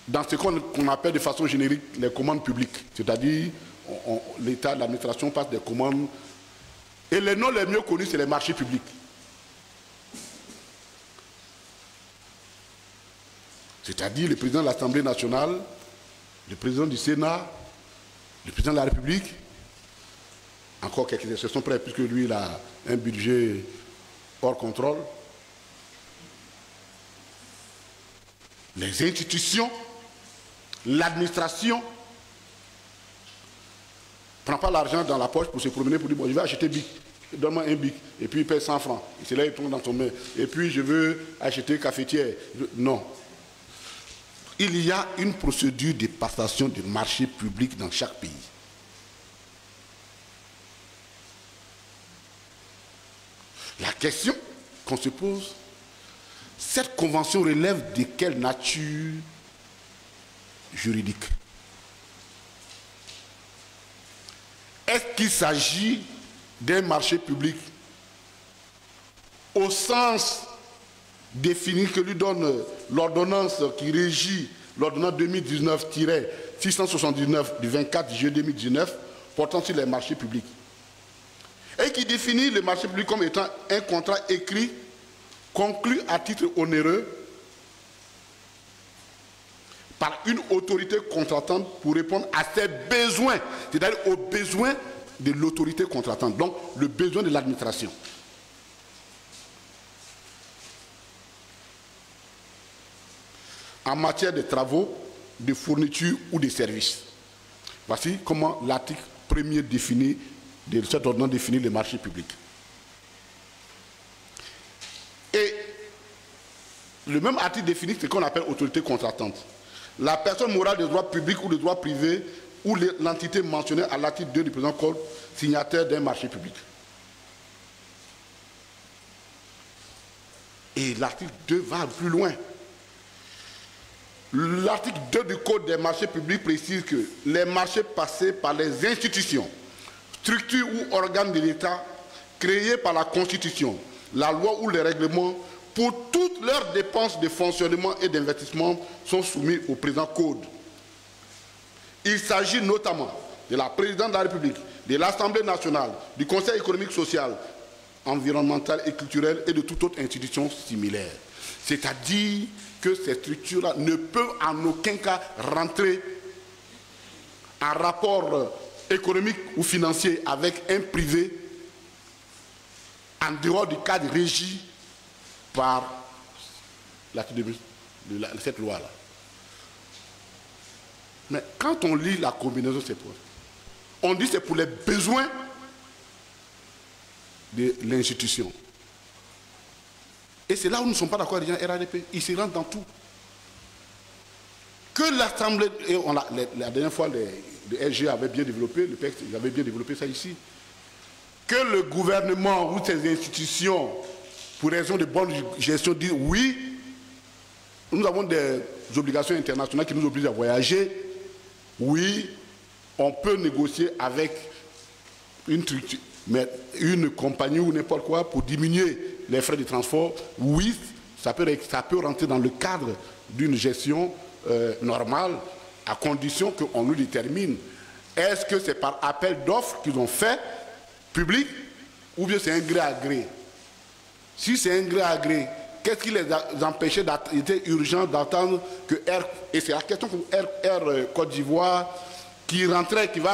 dans ce qu'on appelle de façon générique les commandes publiques. C'est-à-dire, l'État, l'administration passe des commandes. Et les noms les mieux connus, c'est les marchés publics. C'est-à-dire le président de l'Assemblée nationale, le président du Sénat, le président de la République, encore quelques exceptions près, puisque lui, il a un budget hors contrôle. Les institutions, l'administration ne prend pas l'argent dans la poche pour se promener pour dire bon, je vais acheter bic, donne-moi un bic, et puis il paie 100 francs, et c'est là il tombe dans ton main, et puis je veux acheter cafetière. Non. Il y a une procédure de passation de marché public dans chaque pays. La question qu'on se pose, cette convention relève de quelle nature juridique? Est-ce qu'il s'agit d'un marché public au sens défini que lui donne l'ordonnance qui régit l'ordonnance 2019-679 du 24 juillet 2019 portant sur les marchés publics, et qui définit le marché public comme étant un contrat écrit conclu à titre onéreux par une autorité contractante pour répondre à ses besoins, c'est-à-dire aux besoins de l'autorité contractante, donc le besoin de l'administration. En matière de travaux, de fournitures ou de services. Voici comment l'article 1er définit, de cette ordonnance définit les marchés publics. Et le même article définit ce qu'on appelle autorité contractante. La personne morale de droit public ou de droit privé ou l'entité mentionnée à l'article 2 du présent code signataire d'un marché public. Et l'article 2 va plus loin. L'article 2 du Code des marchés publics précise que les marchés passés par les institutions, structures ou organes de l'État créés par la Constitution, la loi ou les règlements, pour toutes leurs dépenses de fonctionnement et d'investissement sont soumis au présent Code. Il s'agit notamment de la présidence de la République, de l'Assemblée nationale, du Conseil économique, social, environnemental et culturel et de toute autre institution similaire. C'est-à-dire que ces structures-là ne peuvent en aucun cas rentrer en rapport économique ou financier avec un privé en dehors du cadre régi par cette loi-là. Mais quand on lit la combinaison de ces points, on dit que c'est pour les besoins de l'institution. Et c'est là où nous ne sommes pas d'accord avec les gens RADP. Ils se rentrent dans tout. Que l'Assemblée, et la dernière fois, le SG avait bien développé, le PEX, ils avaient bien développé ça ici. Que le gouvernement ou ses institutions, pour raison de bonne gestion, disent oui, nous avons des obligations internationales qui nous obligent à voyager. Oui, on peut négocier avec une compagnie ou n'importe quoi pour diminuer les frais de transport. Oui, ça peut rentrer dans le cadre d'une gestion normale, à condition qu'on nous détermine. Est-ce que c'est par appel d'offres qu'ils ont fait, public, ou bien c'est un gré à gré? Si c'est un gré à gré, qu'est-ce qui les empêchait d'être urgent d'attendre que et c'est la question que Air Côte d'Ivoire, qui va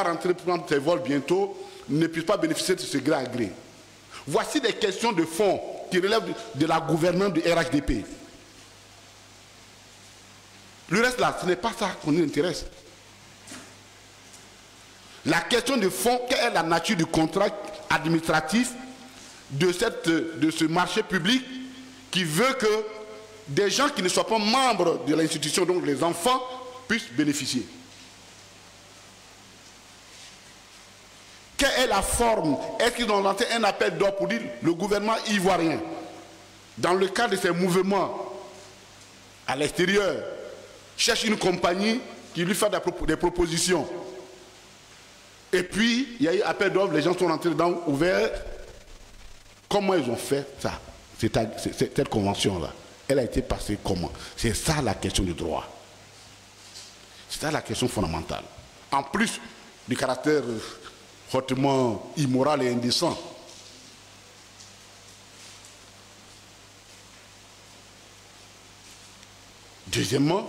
rentrer pour prendre ses vols bientôt, ne puisse pas bénéficier de ce gré à gré. Voici des questions de fond qui relèvent de la gouvernance du RHDP. Le reste là, ce n'est pas ça qu'on nous intéresse. La question de fond, quelle est la nature du contrat administratif de ce marché public qui veut que des gens qui ne soient pas membres de l'institution, donc les enfants, puissent bénéficier. Quelle est la forme? Est-ce qu'ils ont lancé un appel d'offres pour dire le gouvernement ivoirien, dans le cadre de ses mouvements à l'extérieur, cherche une compagnie qui lui fait des propositions. Et puis, il y a eu appel d'offres, les gens sont rentrés dedans, ouverts. Comment ils ont fait ça? Cette convention-là, elle a été passée comment? C'est ça la question du droit. C'est ça la question fondamentale. En plus du caractère hautement immoral et indécent. Deuxièmement,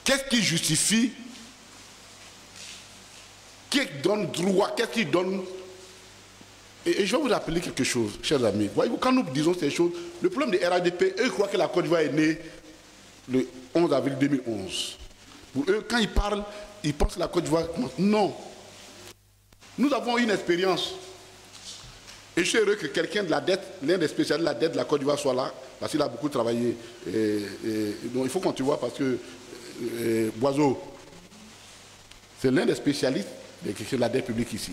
qu'est-ce qui justifie, qui donne droit, qu'est-ce qui donne... Et je vais vous rappeler quelque chose, chers amis. Voyez-vous, quand nous disons ces choses, le problème des RADP, eux croient que la Côte d'Ivoire est née le 11 avril 2011. Pour eux, quand ils parlent, ils pensent que la Côte d'Ivoire... Non. Nous avons une expérience. Et je suis heureux que quelqu'un de la dette, l'un des spécialistes de la dette de la Côte d'Ivoire soit là, parce qu'il a beaucoup travaillé. Donc il faut qu'on te voit parce que Boiseau, c'est l'un des spécialistes de la dette publique ici.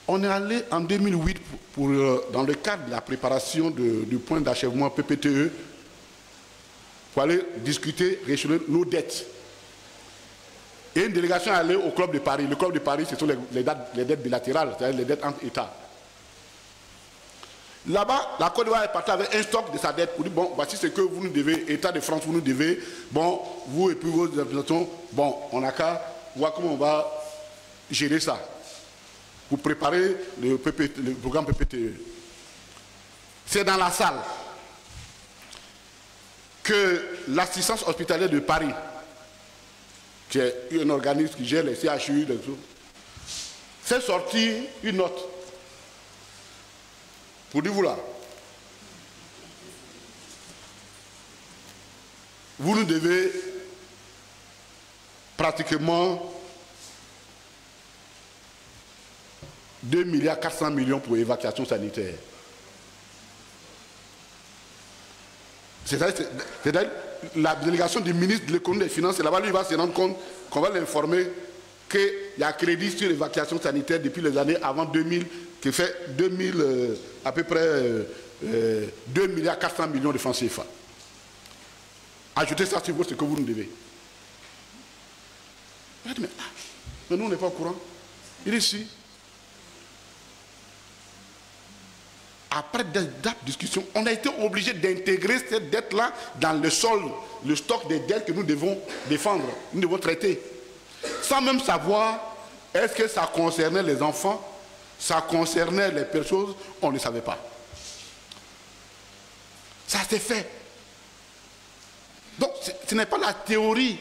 On est allé en 2008 dans le cadre de la préparation du point d'achèvement PPTE pour aller discuter, rééchelonner nos dettes. Et une délégation est allée au Club de Paris. Le Club de Paris, ce sont les dettes bilatérales, c'est-à-dire les dettes entre États. Là-bas, la Côte d'Ivoire est partie avec un stock de sa dette pour dire, bon, voici ce que vous nous devez, État de France, vous nous devez, bon, vous et puis vos représentants, bon, on n'a qu'à voir comment on va gérer ça pour préparer le programme PPTE. C'est dans la salle que l'assistance hospitalière de Paris, qui est un organisme qui gère les CHU, fait sortir une note pour dire, voilà, vous nous devez pratiquement 2,4 milliards pour évacuation sanitaire. C'est-à-dire la délégation du ministre de l'économie et des finances, là-bas, lui, il va se rendre compte qu'on va l'informer qu'il y a crédit sur l'évacuation sanitaire depuis les années avant 2000, qui fait 2000, à peu près 2 milliards 400 millions de francs CFA. Ajoutez ça sur vous, ce que vous nous devez. Mais nous, on n'est pas au courant. Il est ici. Après des discussions, on a été obligé d'intégrer cette dette-là dans le solde, le stock des dettes que nous devons défendre, nous devons traiter. Sans même savoir, est-ce que ça concernait les enfants, ça concernait les personnes, on ne savait pas. Ça s'est fait. Donc, ce n'est pas la théorie.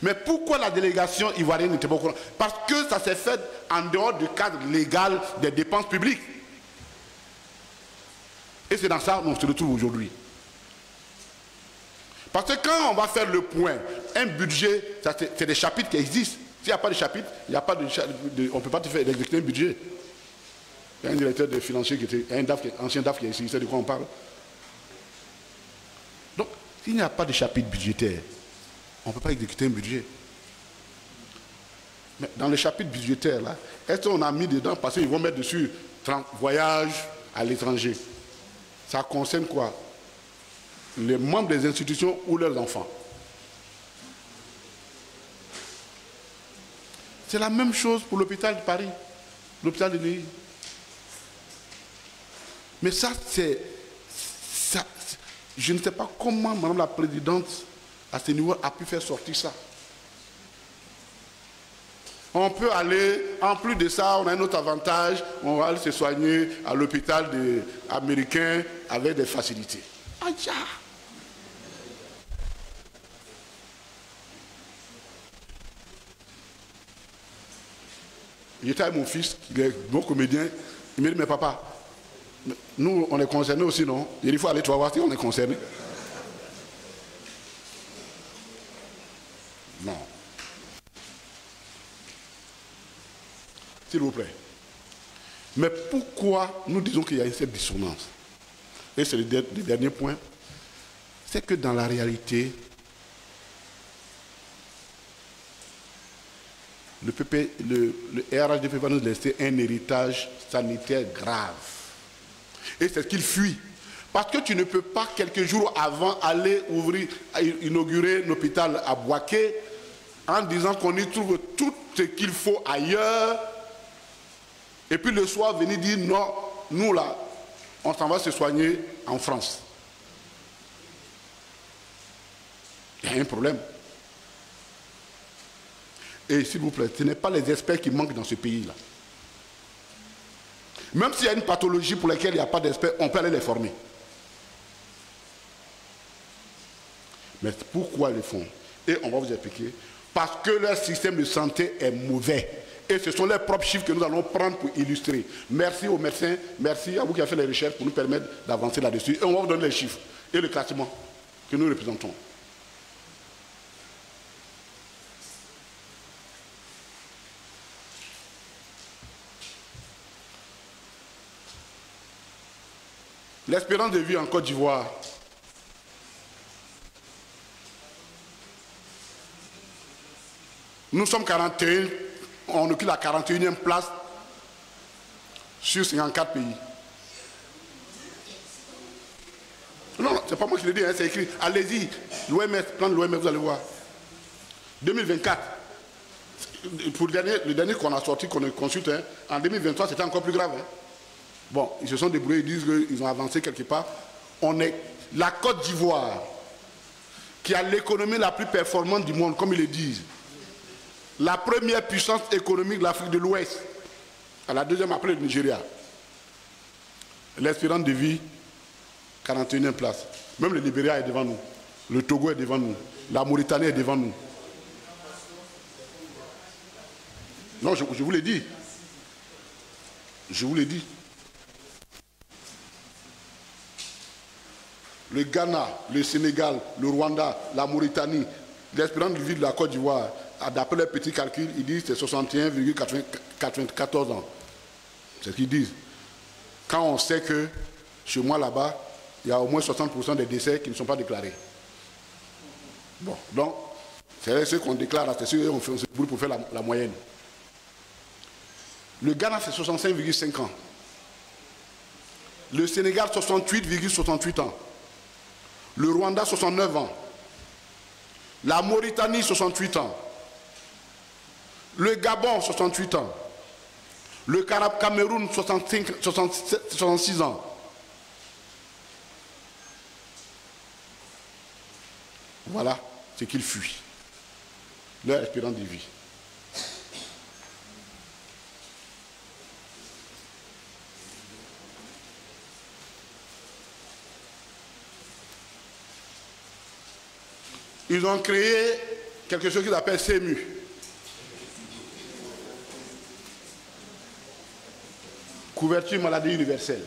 Mais pourquoi la délégation ivoirienne n'était pas au courant? Parce que ça s'est fait en dehors du cadre légal des dépenses publiques. Et c'est dans ça qu'on se retrouve aujourd'hui. Parce que quand on va faire le point, un budget, c'est des chapitres qui existent. S'il n'y a pas de chapitre, il n'y a pas on ne peut pas te faire exécuter un budget. Il y a un directeur de financier qui était, un ancien DAF qui est ici, il sait de quoi on parle. Donc, s'il n'y a pas de chapitre budgétaire, on ne peut pas exécuter un budget. Mais dans le chapitre budgétaire, là, est-ce qu'on a mis dedans, parce qu'ils vont mettre dessus voyage à l'étranger. Ça concerne quoi? Les membres des institutions ou leurs enfants. C'est la même chose pour l'hôpital de Paris, l'hôpital de Neuilly. Mais ça, je ne sais pas comment Madame la Présidente, à ce niveau, a pu faire sortir ça. On peut aller, en plus de ça, on a un autre avantage, on va aller se soigner à l'hôpital américain avec des facilités. Aïe! J'étais avec mon fils, qui est bon comédien, il m'a dit, mais papa, nous, on est concernés aussi, non? Il faut aller, tu vas voir si on est concernés. Non. S'il vous plaît. Mais pourquoi nous disons qu'il y a cette dissonance? Et c'est le dernier point. C'est que dans la réalité, le RHDP va nous laisser un héritage sanitaire grave. Et c'est ce qu'il fuit. Parce que tu ne peux pas, quelques jours avant, aller inaugurer un hôpital à Bouaké en disant qu'on y trouve tout ce qu'il faut ailleurs. Et puis le soir, venir dire non, nous là, on s'en va se soigner en France. Il y a un problème. Et s'il vous plaît, ce n'est pas les experts qui manquent dans ce pays-là. Même s'il y a une pathologie pour laquelle il n'y a pas d'experts, on peut aller les former. Mais pourquoi ils le font? Et on va vous expliquer. Parce que leur système de santé est mauvais. Et ce sont leurs propres chiffres que nous allons prendre pour illustrer. Merci aux médecins, merci à vous qui avez fait les recherches pour nous permettre d'avancer là-dessus. Et on va vous donner les chiffres et le classement que nous représentons. L'espérance de vie en Côte d'Ivoire. Nous sommes 41, on occupe la 41e place sur 54 pays. Non, non, c'est pas moi qui le dis, hein, c'est écrit. Allez-y, l'OMS, prendre l'OMS, vous allez voir. 2024, pour le dernier qu'on a sorti, qu'on consulte, hein, en 2023, c'était encore plus grave. Hein. Bon, ils se sont débrouillés, ils disent qu'ils ont avancé quelque part. On est la Côte d'Ivoire, qui a l'économie la plus performante du monde, comme ils le disent. La première puissance économique de l'Afrique de l'Ouest, à la deuxième après le Nigeria. L'espérance de vie, 41e place. Même le Libéria est devant nous. Le Togo est devant nous. La Mauritanie est devant nous. Non, je vous l'ai dit. Je vous l'ai dit. Le Ghana, le Sénégal, le Rwanda, la Mauritanie, l'espérance de vie de la Côte d'Ivoire, d'après les petits calculs, ils disent que c'est 61,94 ans. C'est ce qu'ils disent. Quand on sait que chez moi là-bas, il y a au moins 60% des décès qui ne sont pas déclarés. Bon, donc, c'est ce qu'on déclare, c'est ce qu'on fait pour faire la moyenne. Le Ghana, c'est 65,5 ans. Le Sénégal, 68,68 ans. Le Rwanda, 69 ans. La Mauritanie, 68 ans. Le Gabon, 68 ans. Le Cameroun, 66 ans. Voilà ce qu'ils fuient. Leur espérance de vie. Ils ont créé quelque chose qu'ils appellent CEMU. Couverture maladie universelle.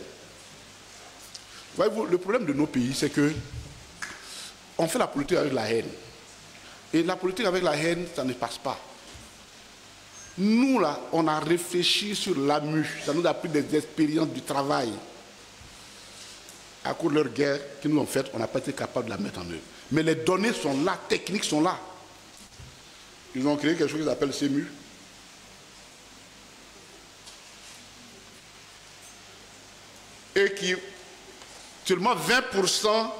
Voyez-vous, le problème de nos pays, c'est que on fait la politique avec la haine. Et la politique avec la haine, ça ne passe pas. Nous, là, on a réfléchi sur l'AMU. Ça nous a pris des expériences du travail. À cause de leur guerre qu'ils nous ont faite, on n'a pas été capable de la mettre en œuvre. Mais les données sont là, techniques sont là. Ils ont créé quelque chose qu'ils appellent CEMU. Et qui, seulement 20%,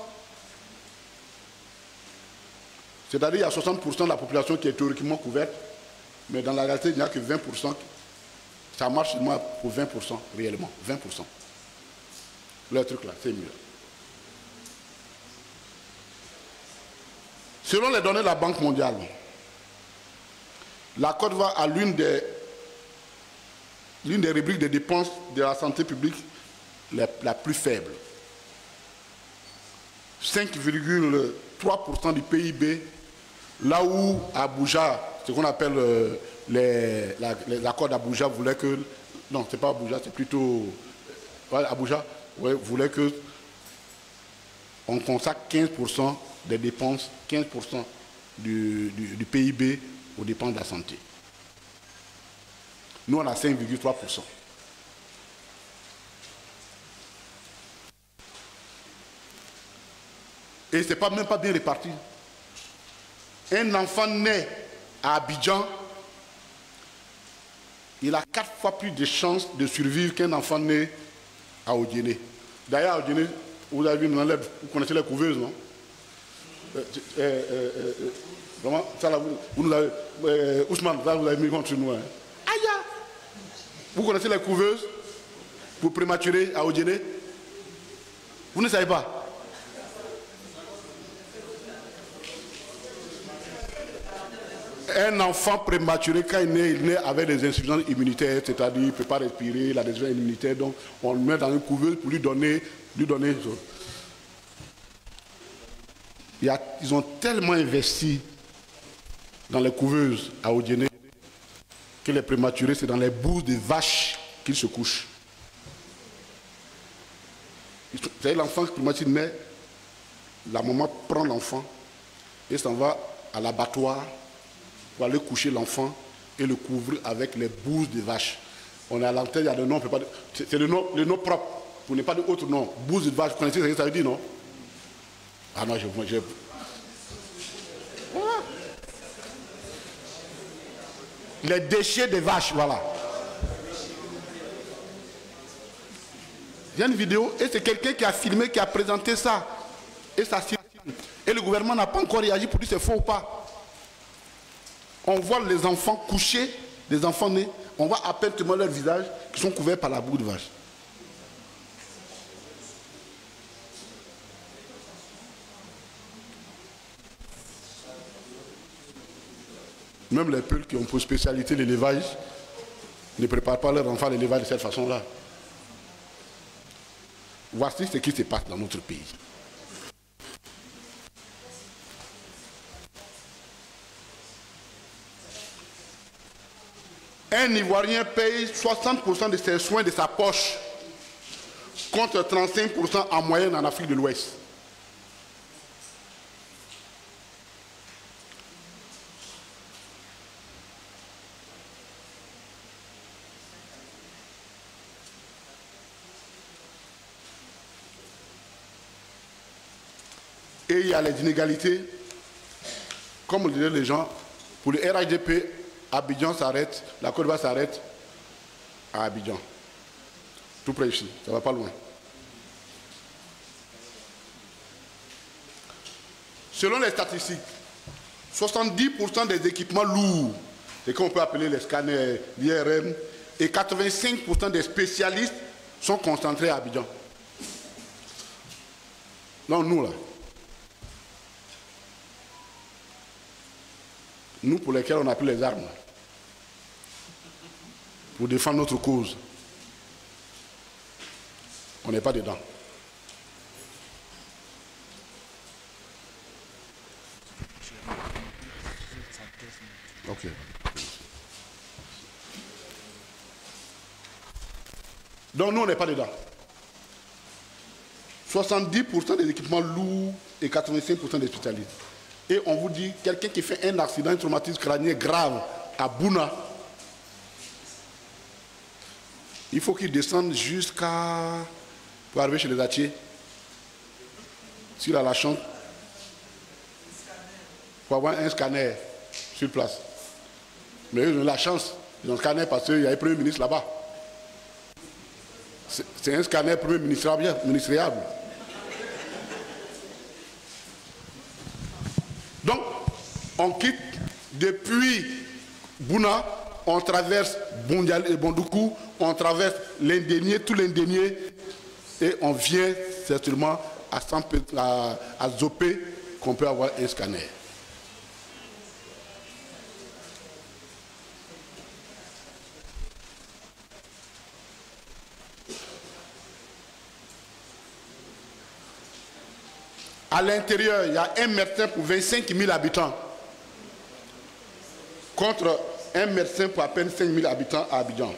c'est-à-dire il y a 60% de la population qui est théoriquement couverte, mais dans la réalité, il n'y a que 20%. Ça marche seulement pour 20% réellement, 20%. Le truc là, c'est mieux. Selon les données de la Banque mondiale, la Côte d'Ivoire a l'une des rubriques de dépenses de la santé publique la plus faible. 5,3% du PIB, là où Abuja, ce qu'on appelle les accords d'Abuja voulaient que... Non, c'est pas Abuja, c'est plutôt... Ouais, Abuja voulait que on consacre 15% des dépenses, 15% du PIB aux dépenses de la santé. Nous, on a 5,3%. Et ce n'est même pas bien réparti. Un enfant né à Abidjan, il a 4 fois plus de chances de survivre qu'un enfant né à Odiéné. D'ailleurs, à Odiéné, vous avez vu, vous connaissez les couveuses, non? Vraiment, ça là, vous nous avez... Ousmane, ça vous avez mis contre nous. Hein. Aïe! Vous connaissez les couveuses pour prématurer à Odiéné? Vous ne savez pas? Un enfant prématuré, quand il naît avec des insuffisances immunitaires, c'est-à-dire qu'il ne peut pas respirer, la déficience immunitaire, donc on le met dans une couveuse pour lui donner ils ont tellement investi dans les couveuses à Odiéné que les prématurés, c'est dans les bouses de vaches qu'ils se couchent. Vous savez, l'enfant prématuré naît, la maman prend l'enfant et s'en va à l'abattoir pour aller coucher l'enfant et le couvrir avec les bouses de vache. On est à l'antenne, il y a des noms, c'est le nom propre, pour ne pas dire autre nom. Bouses de vache, vous connaissez ce que ça veut dire, non? Ah non, voilà. Les déchets des vaches, voilà. Il y a une vidéo, et c'est quelqu'un qui a filmé, qui a présenté ça. Et ça circule. Et le gouvernement n'a pas encore réagi pour dire si c'est faux ou pas. On voit les enfants couchés, les enfants nés, on voit à peine leur visage qui sont couverts par la boue de vache. Même les peuples qui ont pour spécialité l'élevage ne préparent pas leurs enfants à l'élevage de cette façon-là. Voici ce qui se passe dans notre pays. Un Ivoirien paye 60% de ses soins de sa poche, contre 35% en moyenne en Afrique de l'Ouest. Et il y a les inégalités. Comme le disaient les gens, pour le RHDP, Abidjan s'arrête, la Côte d'Ivoire s'arrête à Abidjan. Tout près ici, ça ne va pas loin. Selon les statistiques, 70% des équipements lourds, ce qu'on peut appeler les scanners, l'IRM, et 85% des spécialistes sont concentrés à Abidjan. Non, nous là. Nous pour lesquels on a pris les armes. Pour défendre notre cause. On n'est pas dedans. Ok. Donc nous, on n'est pas dedans. 70% des équipements lourds et 85% des spécialistes. Et on vous dit, quelqu'un qui fait un accident, un traumatisme crânien grave à Bouna, il faut qu'il descende jusqu'à... pour arriver chez les Atiers. S'il a la chance, pour avoir un scanner sur place. Mais ils ont la chance, ils ont un scanner parce qu'il y a un Premier ministre là-bas. C'est un scanner Premier ministériel. Donc, on quitte depuis Bouna, on traverse Bondoukou, on traverse l'Indénié, tout l'Indénié, et on vient certainement à Zopé qu'on peut avoir un scanner. À l'intérieur, il y a un médecin pour 25 000 habitants, contre un médecin pour à peine 5 000 habitants à Abidjan.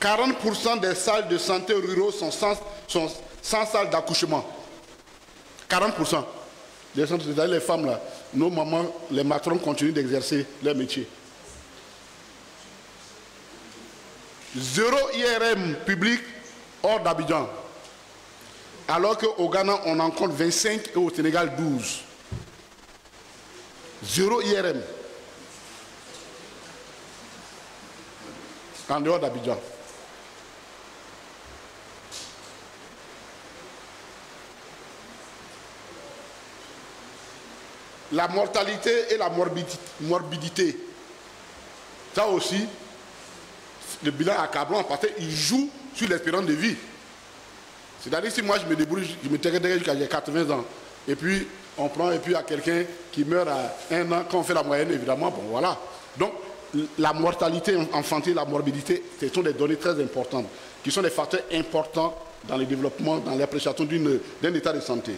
40% des salles de santé ruraux sont sans salle d'accouchement. 40%. C'est-à-dire les femmes, là, nos mamans, les matrons continuent d'exercer leur métier. 0 IRM public hors d'Abidjan. Alors qu'au Ghana, on en compte 25 et au Sénégal 12. 0 IRM. En dehors d'Abidjan. La mortalité et la morbidité. Ça aussi, le bilan accablant parce qu'il joue sur l'espérance de vie. C'est-à-dire si moi je me débrouille, je me terminerai jusqu'à 80 ans, et puis on prend, et puis il y a quelqu'un qui meurt à 1 an, quand on fait la moyenne, évidemment, bon voilà. Donc la mortalité infantile, la morbidité, ce sont des données très importantes, qui sont des facteurs importants dans le développement, dans l'appréciation d'un état de santé.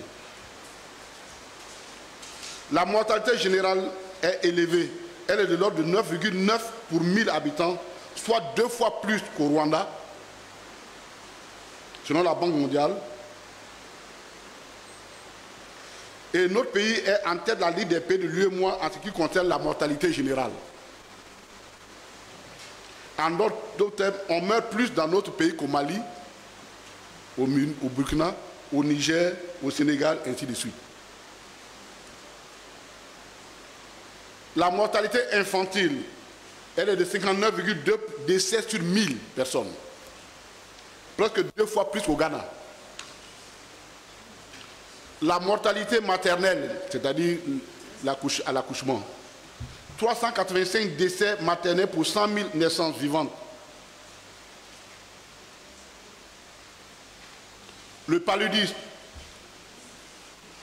La mortalité générale est élevée. Elle est de l'ordre de 9,9 pour 1000 habitants, soit 2 fois plus qu'au Rwanda, selon la Banque mondiale. Et notre pays est en tête de la liste des pays de l'UEMOA en ce qui concerne la mortalité générale. En d'autres termes, on meurt plus dans notre pays qu'au Mali, au Burkina, au Niger, au Sénégal, ainsi de suite. La mortalité infantile, elle est de 59,2 décès sur 1000 personnes. Presque 2 fois plus qu'au Ghana. La mortalité maternelle, c'est-à-dire à l'accouchement, 385 décès maternels pour 100 000 naissances vivantes. Le paludisme,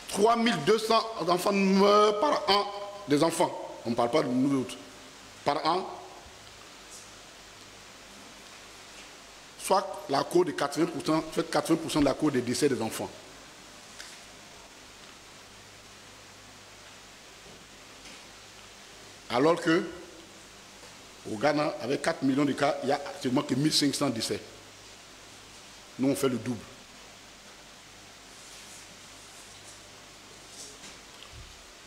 3200 enfants meurent par an, des enfants, on ne parle pas de nous autres, par an, soit la cause de 80%, fait 80% de la cause des décès des enfants. Alors que au Ghana, avec 4 millions de cas, il n'y a seulement que 1500 décès. Nous, on fait le double.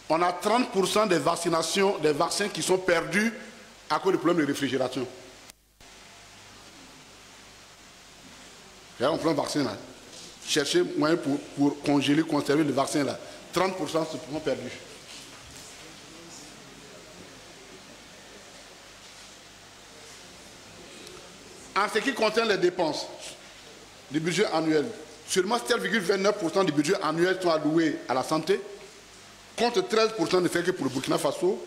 On a 30% des vaccinations, des vaccins qui sont perdus à cause du problème de réfrigération. Il y a un problème de vaccin là. chercher moyen pour congeler, conserver le vaccin là. 30% se sont perdus. En ce qui concerne les dépenses du budget annuel, seulement 7,29% du budget annuel sont alloués à la santé, contre 13% ne fait que pour le Burkina Faso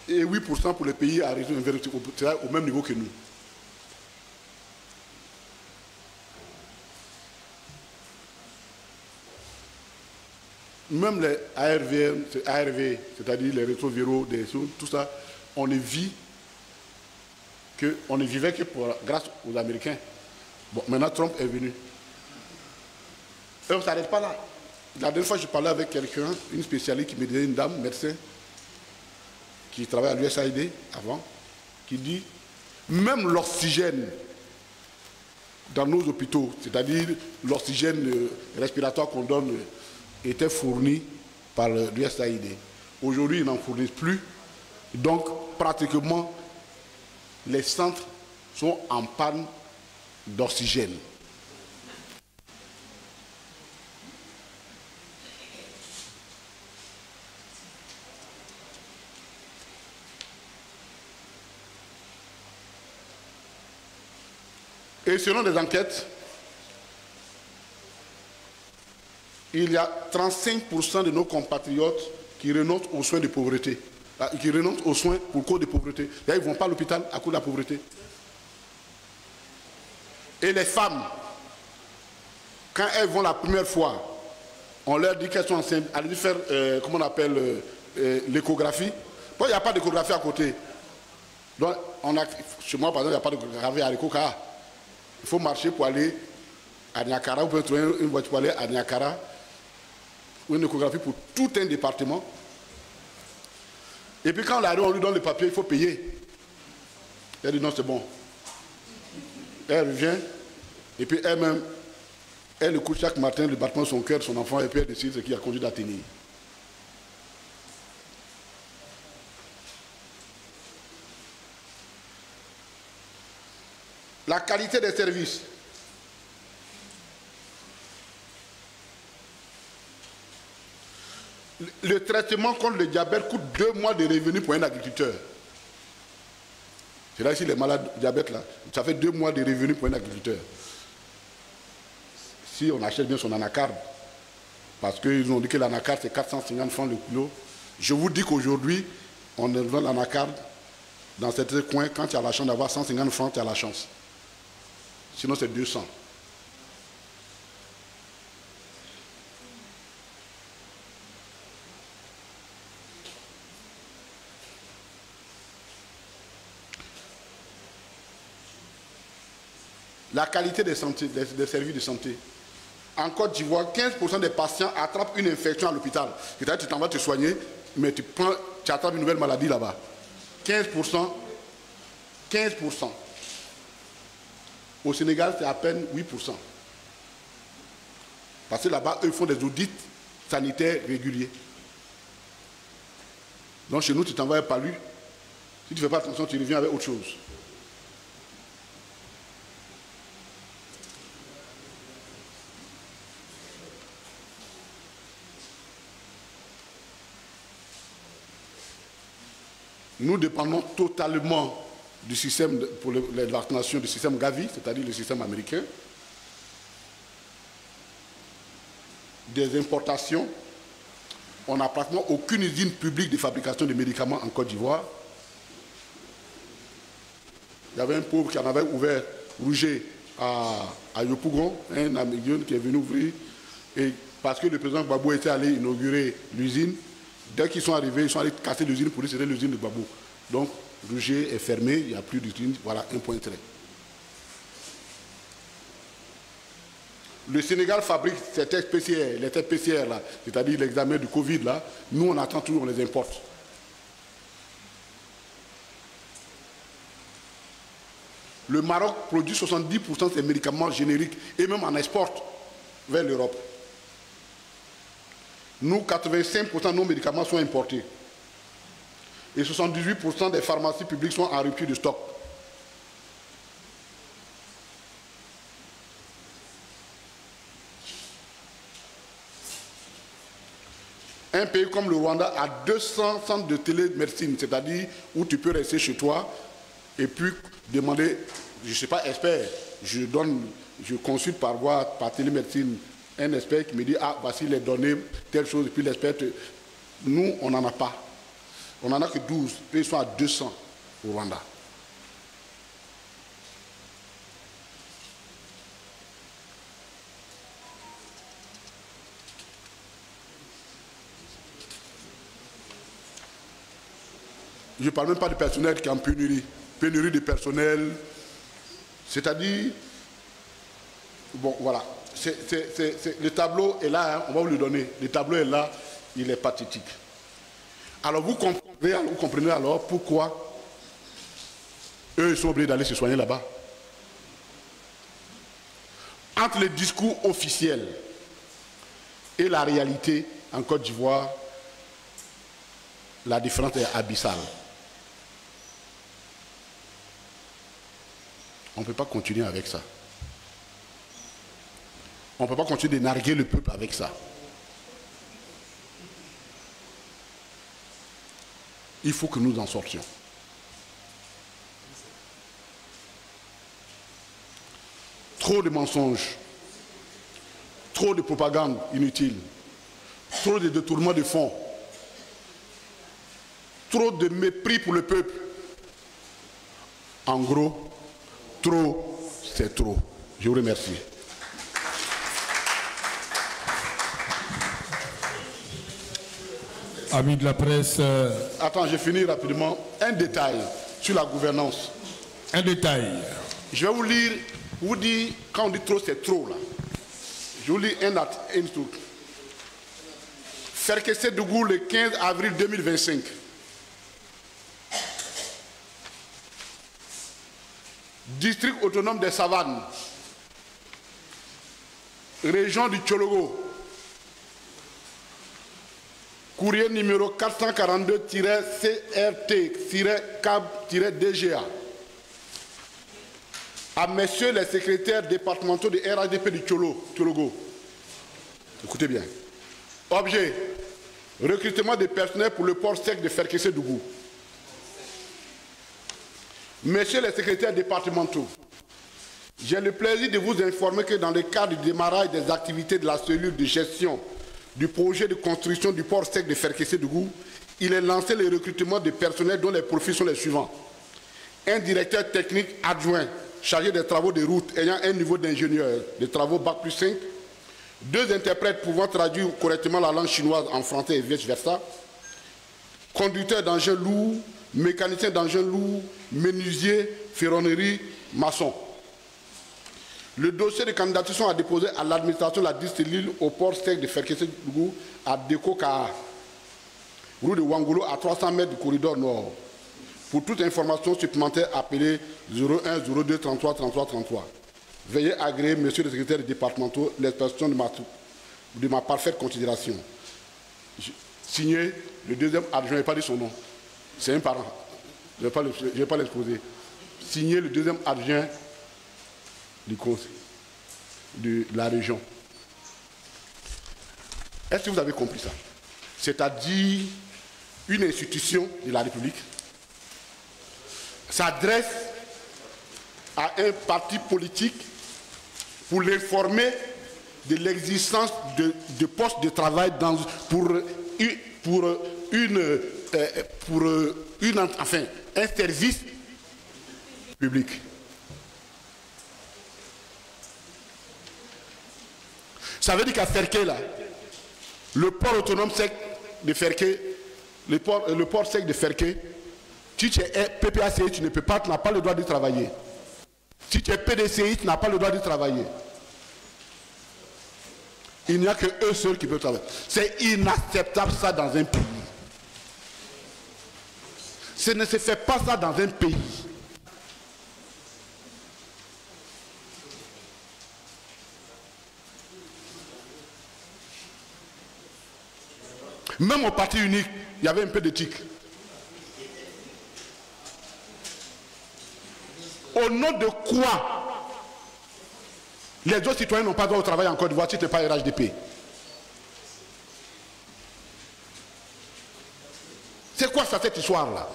et 8% pour les pays à région au même niveau que nous. Même les ARV, c'est-à-dire les rétroviraux, tout ça, on ne vivait que grâce aux Américains. Bon, maintenant Trump est venu. Et on ne s'arrête pas là. La dernière fois, je parlais avec quelqu'un, une spécialiste qui me disait, une dame, médecin, qui travaille à l'USAID avant, qui dit, même l'oxygène dans nos hôpitaux, c'est-à-dire l'oxygène respiratoire qu'on donne, était fourni par l'USAID. Aujourd'hui, ils n'en fournissent plus. Donc, pratiquement, les centres sont en panne d'oxygène. Et selon des enquêtes, il y a 35% de nos compatriotes qui renoncent aux soins de pauvreté, qui renoncent aux soins pour cause de pauvreté. Là, ils ne vont pas à l'hôpital à cause de la pauvreté. Et les femmes, quand elles vont la première fois, on leur dit qu'elles sont enceintes, allez faire, comment on appelle, l'échographie. Bon, il n'y a pas d'échographie à côté. Donc, chez moi, par exemple, il n'y a pas d'échographie à l'échographie. Il faut marcher pour aller à Niakara, vous pouvez trouver une voiture pour aller à Niakara, ou une échographie pour tout un département. Et puis quand on arrive, on lui donne le papier, il faut payer. Elle dit non, c'est bon. Elle revient, et puis elle-même, elle écoute chaque matin le battement de son cœur, de son enfant, et puis elle décide ce qui a conduit à tenir. La qualité des services. Le traitement contre le diabète coûte 2 mois de revenus pour un agriculteur. C'est là ici les malades diabète là. Ça fait 2 mois de revenus pour un agriculteur. Si on achète bien son anacarde, parce qu'ils ont dit que l'anacarde c'est 450 francs le kilo. Je vous dis qu'aujourd'hui, on vend l'anacarde dans certains coins, quand tu as la chance d'avoir 150 francs, tu as la chance. Sinon c'est 200. La qualité des services de santé. En Côte d'Ivoire, 15% des patients attrapent une infection à l'hôpital. C'est-à-dire que tu t'en vas te soigner, mais tu attrapes une nouvelle maladie là-bas. 15%. 15%. Au Sénégal, c'est à peine 8%. Parce que là-bas, eux font des audits sanitaires réguliers. Donc chez nous, tu t'envoies un palu. Si tu ne fais pas attention, tu reviens avec autre chose. Nous dépendons totalement du système pour les vaccinations, du système Gavi, c'est-à-dire le système américain. Des importations. On n'a pratiquement aucune usine publique de fabrication de médicaments en Côte d'Ivoire. Il y avait un pauvre qui en avait ouvert Rouget à Yopougon, un Américain qui est venu ouvrir. Et parce que le président Gbagbo était allé inaugurer l'usine, dès qu'ils sont arrivés, ils sont allés casser l'usine pour dire que c'était l'usine de Gbagbo. Donc, Rouget est fermé, il n'y a plus d'usine, voilà un point trait. Le Sénégal fabrique ces tests PCR, les tests PCR là, c'est-à-dire l'examen du Covid là, nous on attend toujours, on les importe. Le Maroc produit 70% de ses médicaments génériques et même en exporte vers l'Europe. Nous, 85% de nos médicaments sont importés. Et 78% des pharmacies publiques sont en rupture de stock. Un pays comme le Rwanda a 200 centres de télémédecine, c'est-à-dire où tu peux rester chez toi et puis demander, je ne suis pas expert, je consulte par voie, par télémédecine, un expert qui me dit, ah, voici les données, telle chose, et puis l'expert, nous, on n'en a pas. On n'en a que 12, puis ils sont à 200 au Rwanda. Je ne parle même pas du personnel qui est en pénurie. Pénurie de personnel. C'est-à-dire, bon, voilà. Le tableau est là, hein, on va vous le donner. Le tableau est là, il est pathétique. Alors vous comprenez alors pourquoi eux ils sont obligés d'aller se soigner là-bas. Entre les discours officiels et la réalité en Côte d'Ivoire, la différence est abyssale. On ne peut pas continuer avec ça. On ne peut pas continuer de narguer le peuple avec ça. Il faut que nous en sortions. Trop de mensonges, trop de propagande inutile, trop de détournements de fonds, trop de mépris pour le peuple. En gros, trop, c'est trop. Je vous remercie. Amis de la presse. Attends, je finis rapidement. Un détail sur la gouvernance. Un détail. Je vais vous lire, vous dire, quand on dit trop, c'est trop là. Je vous lis un truc. Ferkessé-Dougou le 15 avril 2025. District autonome des Savanes. Région du Tchologo. Courrier numéro 442-CRT-CAB-DGA. À messieurs les secrétaires départementaux de RADP du Tchologo. Écoutez bien. Objet. Recrutement de personnel pour le port sec de Ferkessé-Dougou. Messieurs les secrétaires départementaux, j'ai le plaisir de vous informer que dans le cadre du démarrage des activités de la cellule de gestion du projet de construction du port sec de Ferkessé-Dougou, il est lancé le recrutement de personnel dont les profils sont les suivants. Un directeur technique adjoint chargé des travaux de route ayant un niveau d'ingénieur de travaux Bac+5, 2 interprètes pouvant traduire correctement la langue chinoise en français et vice-versa, conducteur d'engins lourds, mécanicien d'engins lourds, menuisier, ferronnerie, maçon. Le dossier de candidature sont à déposer à l'administration de la district Lille au port sec de Ferkessé-Dougou à Deko-Kaa, rue de Wangolo à 300 mètres du corridor nord. Pour toute information supplémentaire, appelez 01 02 33 33 33. Veuillez agréer, monsieur le secrétaire départemental, l'expression de ma parfaite considération. Signé le deuxième adjoint, je n'ai pas dit son nom. C'est un parent. Je ne vais pas l'exposer. Signé le deuxième adjoint du conseil de la région. Est-ce que vous avez compris ça? C'est-à-dire une institution de la République s'adresse à un parti politique pour l'informer de l'existence de postes de travail pour un service public. Ça veut dire qu'à Ferké, là, le port autonome sec de Ferké, le port sec de Ferké, si tu es PPACI, tu n'as pas le droit de travailler. Si tu es PDCI, tu n'as pas le droit de travailler. Il n'y a que eux seuls qui peuvent travailler. C'est inacceptable ça dans un pays. Ce ne se fait pas ça dans un pays. Même au parti unique, il y avait un peu d'éthique. Au nom de quoi les autres citoyens n'ont pas droit au travail en Côte d'Ivoire si tu n'es pas RHDP? C'est quoi ça, cette histoire-là?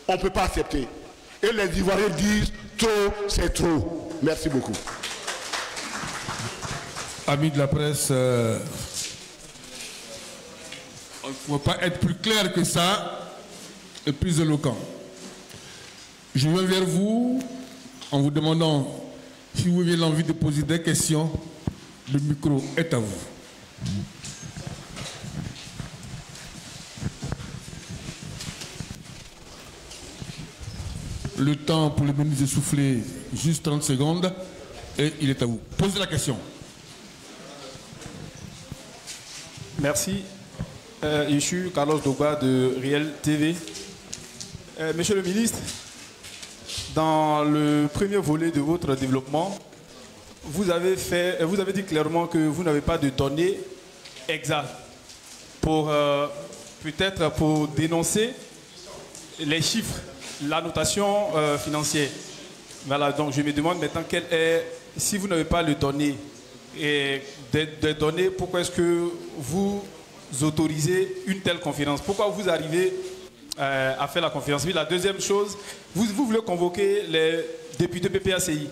On ne peut pas accepter. Et les Ivoiriens disent trop, c'est trop. Merci beaucoup. Amis de la presse, il ne faut pas être plus clair que ça et plus éloquent. Je viens vers vous en vous demandant si vous avez l'envie de poser des questions. Le micro est à vous. Le temps pour le ministre de souffler, juste 30 secondes, et il est à vous. Posez la question. Merci. Je suis Carlos Dogba de Riel TV. Monsieur le ministre, dans le premier volet de votre développement, vous avez dit clairement que vous n'avez pas de données exactes pour peut-être pour dénoncer les chiffres, la notation financière. Voilà, donc je me demande maintenant si vous n'avez pas les données et des données, pourquoi est-ce que vous autorisez une telle conférence? Pourquoi vous arrivez à faire la conférence? Puis la deuxième chose, vous voulez convoquer les députés PPACI.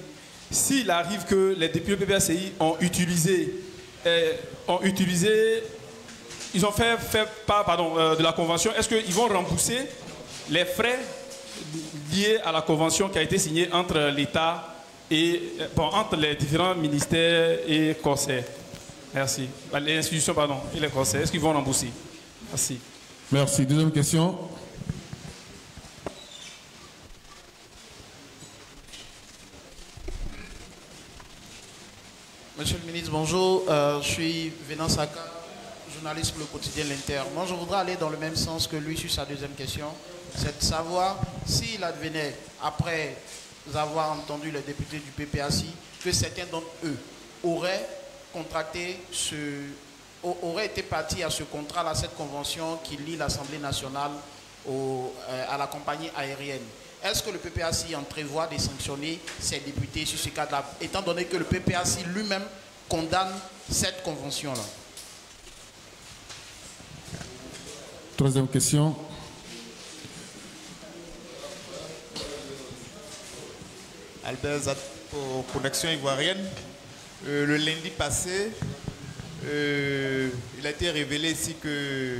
S'il arrive que les députés PPACI ont fait part de la convention, est-ce qu'ils vont rembourser les frais liés à la convention qui a été signée entre l'État et entre les différents ministères et conseils? Merci. Les institutions, et les conseils, est-ce qu'ils vont rembourser? Merci. Merci. Deuxième question. Monsieur le ministre, bonjour. Je suis Vénan Saka, journaliste pour le quotidien L'Inter. Moi, je voudrais aller dans le même sens que lui sur sa deuxième question. C'est de savoir s'il advenait, après avoir entendu les députés du PPACI, que certains d'entre eux auraient été partis à ce contrat, à cette convention qui lie l'Assemblée nationale à la compagnie aérienne. Est-ce que le PPACI prévoit de sanctionner ces députés sur ce cadre-là, étant donné que le PPACI lui-même condamne cette convention-là? Troisième question. Albert Zat pour Connexion Ivoirienne. Le lundi passé, il a été révélé ici que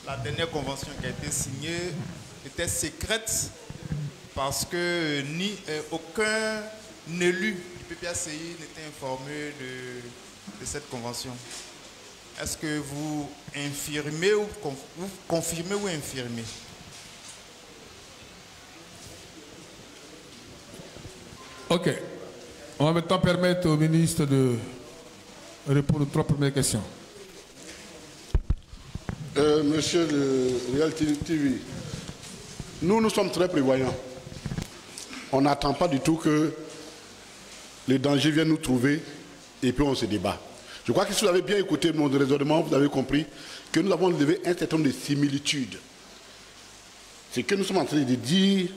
la dernière convention qui a été signée était secrète parce que aucun élu du PPACI n'était informé de cette convention. Est-ce que vous infirmez ou vous confirmez ou infirmez? Ok. On va maintenant permettre au ministre de répondre aux trois premières questions. Monsieur le Real TV, nous sommes très prévoyants. On n'attend pas du tout que les dangers viennent nous trouver et puis on se débat. Je crois que si vous avez bien écouté mon raisonnement, vous avez compris que nous avons levé un certain nombre de similitudes. Ce que nous sommes en train de dire,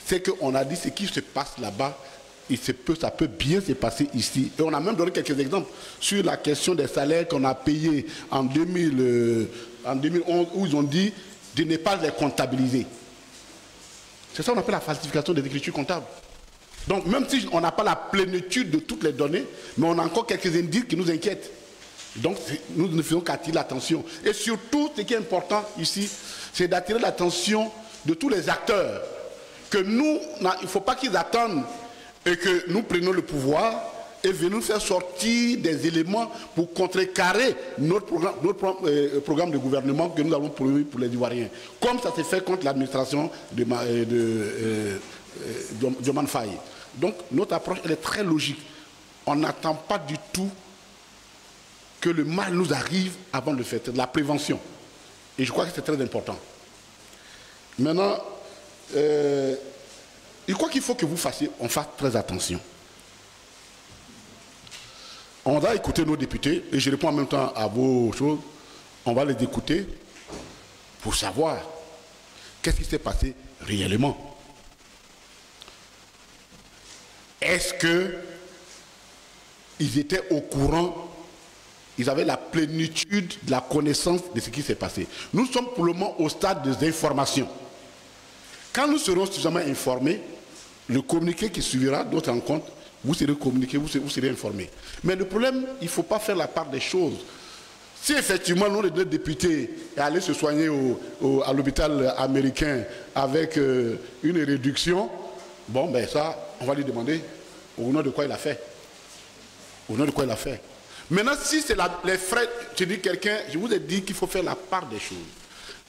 c'est qu'on a dit ce qui se passe là-bas, et ça peut bien se passer ici. Et on a même donné quelques exemples sur la question des salaires qu'on a payés en 2011, où ils ont dit de ne pas les comptabiliser. C'est ça qu'on appelle la falsification des écritures comptables. Donc même si on n'a pas la plénitude de toutes les données, mais on a encore quelques indices qui nous inquiètent. Donc nous ne faisons qu'attirer l'attention. Et surtout, ce qui est important ici, c'est d'attirer l'attention de tous les acteurs. Que nous, il ne faut pas qu'ils attendent et que nous prenions le pouvoir et venons faire sortir des éléments pour contrecarrer notre programme de gouvernement que nous avons prévu pour les Ivoiriens. Comme ça s'est fait contre l'administration de Diomaye Faye. Donc notre approche elle est très logique. On n'attend pas du tout que le mal nous arrive avant de le faire. C'est de la prévention. Et je crois que c'est très important. Maintenant, je crois qu'il faut que on fasse très attention. On va écouter nos députés, et je réponds en même temps à vos choses. On va les écouter pour savoir qu'est-ce qui s'est passé réellement. Est-ce qu'ils étaient au courant ils avaient la plénitude de la connaissance de ce qui s'est passé. Nous sommes pour le moment au stade des informations. Quand nous serons suffisamment informés, le communiqué qui suivra d'autres rencontres, vous serez communiqués, vous serez informés. Mais le problème, il ne faut pas faire la part des choses. Si effectivement, nous, les deux députés, allaient se soigner à l'hôpital américain avec une réduction, bon, ben ça, on va lui demander au nom de quoi il a fait. Au nom de quoi il a fait. Maintenant, si c'est les frais, je dis quelqu'un, je vous ai dit qu'il faut faire la part des choses.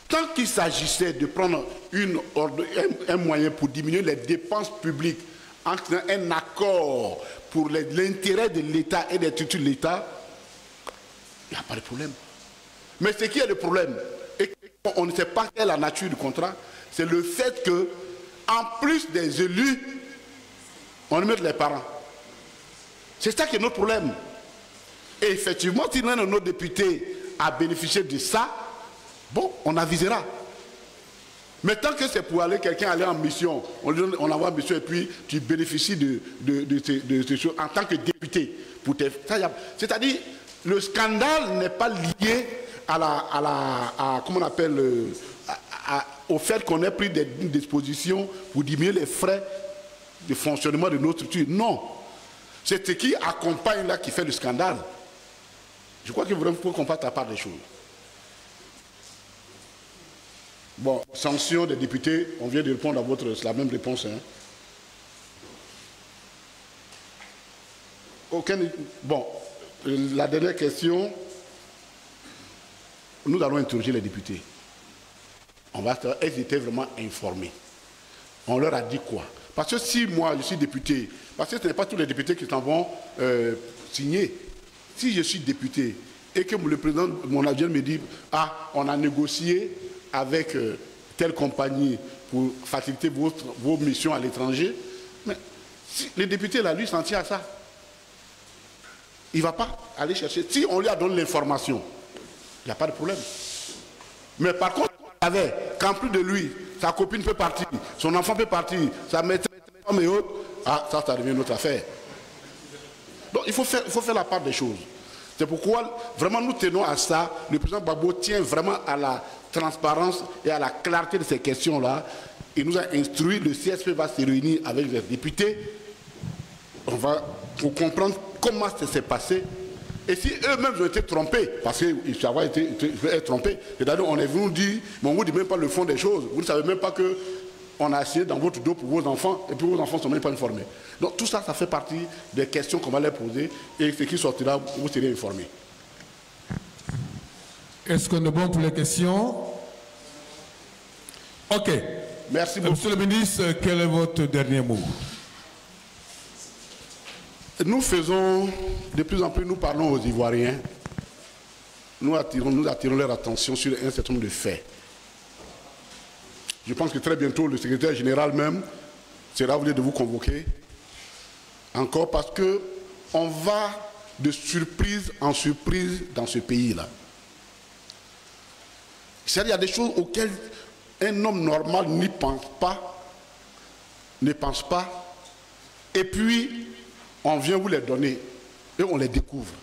Tant qu'il s'agissait de prendre un moyen pour diminuer les dépenses publiques, en faisant un accord pour l'intérêt de l'État et des structures de l'État, il n'y a pas de problème. Mais ce qui est le problème, et on ne sait pas quelle est la nature du contrat, c'est le fait que, en plus des élus, on met les parents. C'est ça qui est notre problème. Et effectivement, si l'un de nos députés a bénéficié de ça, bon, on avisera. Mais tant que c'est pour aller, quelqu'un aller en mission, on envoie en mission et puis tu bénéficies de ces choses en tant que député. C'est-à-dire, le scandale n'est pas lié comment on appelle, au fait qu'on ait pris des dispositions pour diminuer les frais de fonctionnement de nos structures. Non. C'est ce qui accompagne là qui fait le scandale. Je crois qu'il faut qu'on fasse la part des choses. Bon, sanction des députés, on vient de répondre à c'est la même réponse. Hein. Bon, la dernière question, nous allons interroger les députés. Ils étaient vraiment informés. On leur a dit quoi? Parce que si moi, je suis député, parce que ce n'est pas tous les députés qui s'en vont signer. Si je suis député et que le président, mon adjoint me dit, ah, on a négocié avec telle compagnie pour faciliter vos missions à l'étranger, mais si les députés, là, lui, s'en tient à ça. Il ne va pas aller chercher. Si on lui a donné l'information, il n'y a pas de problème. Mais par contre, qu'en plus de lui, sa copine peut partir, son enfant peut partir, sa maîtresse et autres, ah, ça devient une autre affaire. Donc il faut faire la part des choses. C'est pourquoi vraiment nous tenons à ça. Le président Gbagbo tient vraiment à la transparence et à la clarté de ces questions-là. Il nous a instruit, le CSP va se réunir avec les députés. Pour comprendre comment ça s'est passé. Et si eux-mêmes ont été trompés, parce qu'ils avaient été trompés, c'est-à-dire on est venu nous dire, mais on ne vous dit même pas le fond des choses. Vous ne savez même pas qu'on a assis dans votre dos pour vos enfants, et puis vos enfants ne sont même pas informés. Donc tout ça, ça fait partie des questions qu'on va leur poser, et ce qui sortira, vous serez informés. Est-ce qu'on est bon pour les questions? Ok. Merci beaucoup. Monsieur le ministre, quel est votre dernier mot? Nous faisons, de plus en plus, nous parlons aux Ivoiriens, nous attirons leur attention sur un certain nombre de faits. Je pense que très bientôt, le secrétaire général même sera obligé de vous convoquer encore parce qu'on va de surprise en surprise dans ce pays-là. C'est-à-dire qu'il y a des choses auxquelles un homme normal n'y pense pas, ne pense pas, et puis on vient vous les donner et on les découvre.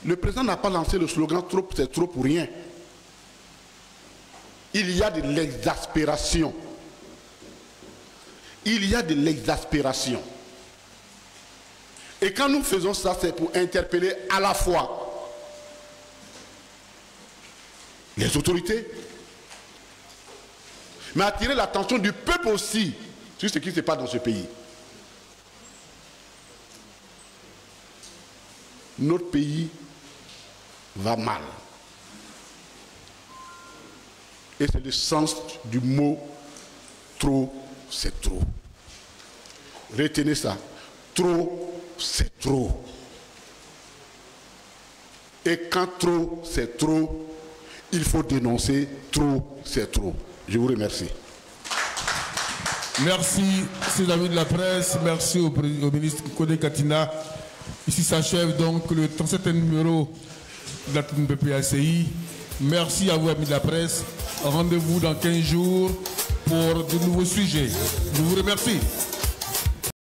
Le président n'a pas lancé le slogan « trop, c'est trop pour rien ». Il y a de l'exaspération. Il y a de l'exaspération. Et quand nous faisons ça, c'est pour interpeller à la fois les autorités, mais attirer l'attention du peuple aussi sur ce qui se passe dans ce pays. Notre pays va mal. Et c'est le sens du mot « trop, c'est trop ». Retenez ça. Trop, c'est trop. Et quand trop, c'est trop, il faut dénoncer trop, c'est trop. Je vous remercie. Merci, chers amis de la presse. Merci au ministre Kodé Katina. Ici s'achève donc le 37e numéro de la PPACI. Merci à vous, amis de la presse. Rendez-vous dans 15 jours pour de nouveaux sujets. Je vous remercie.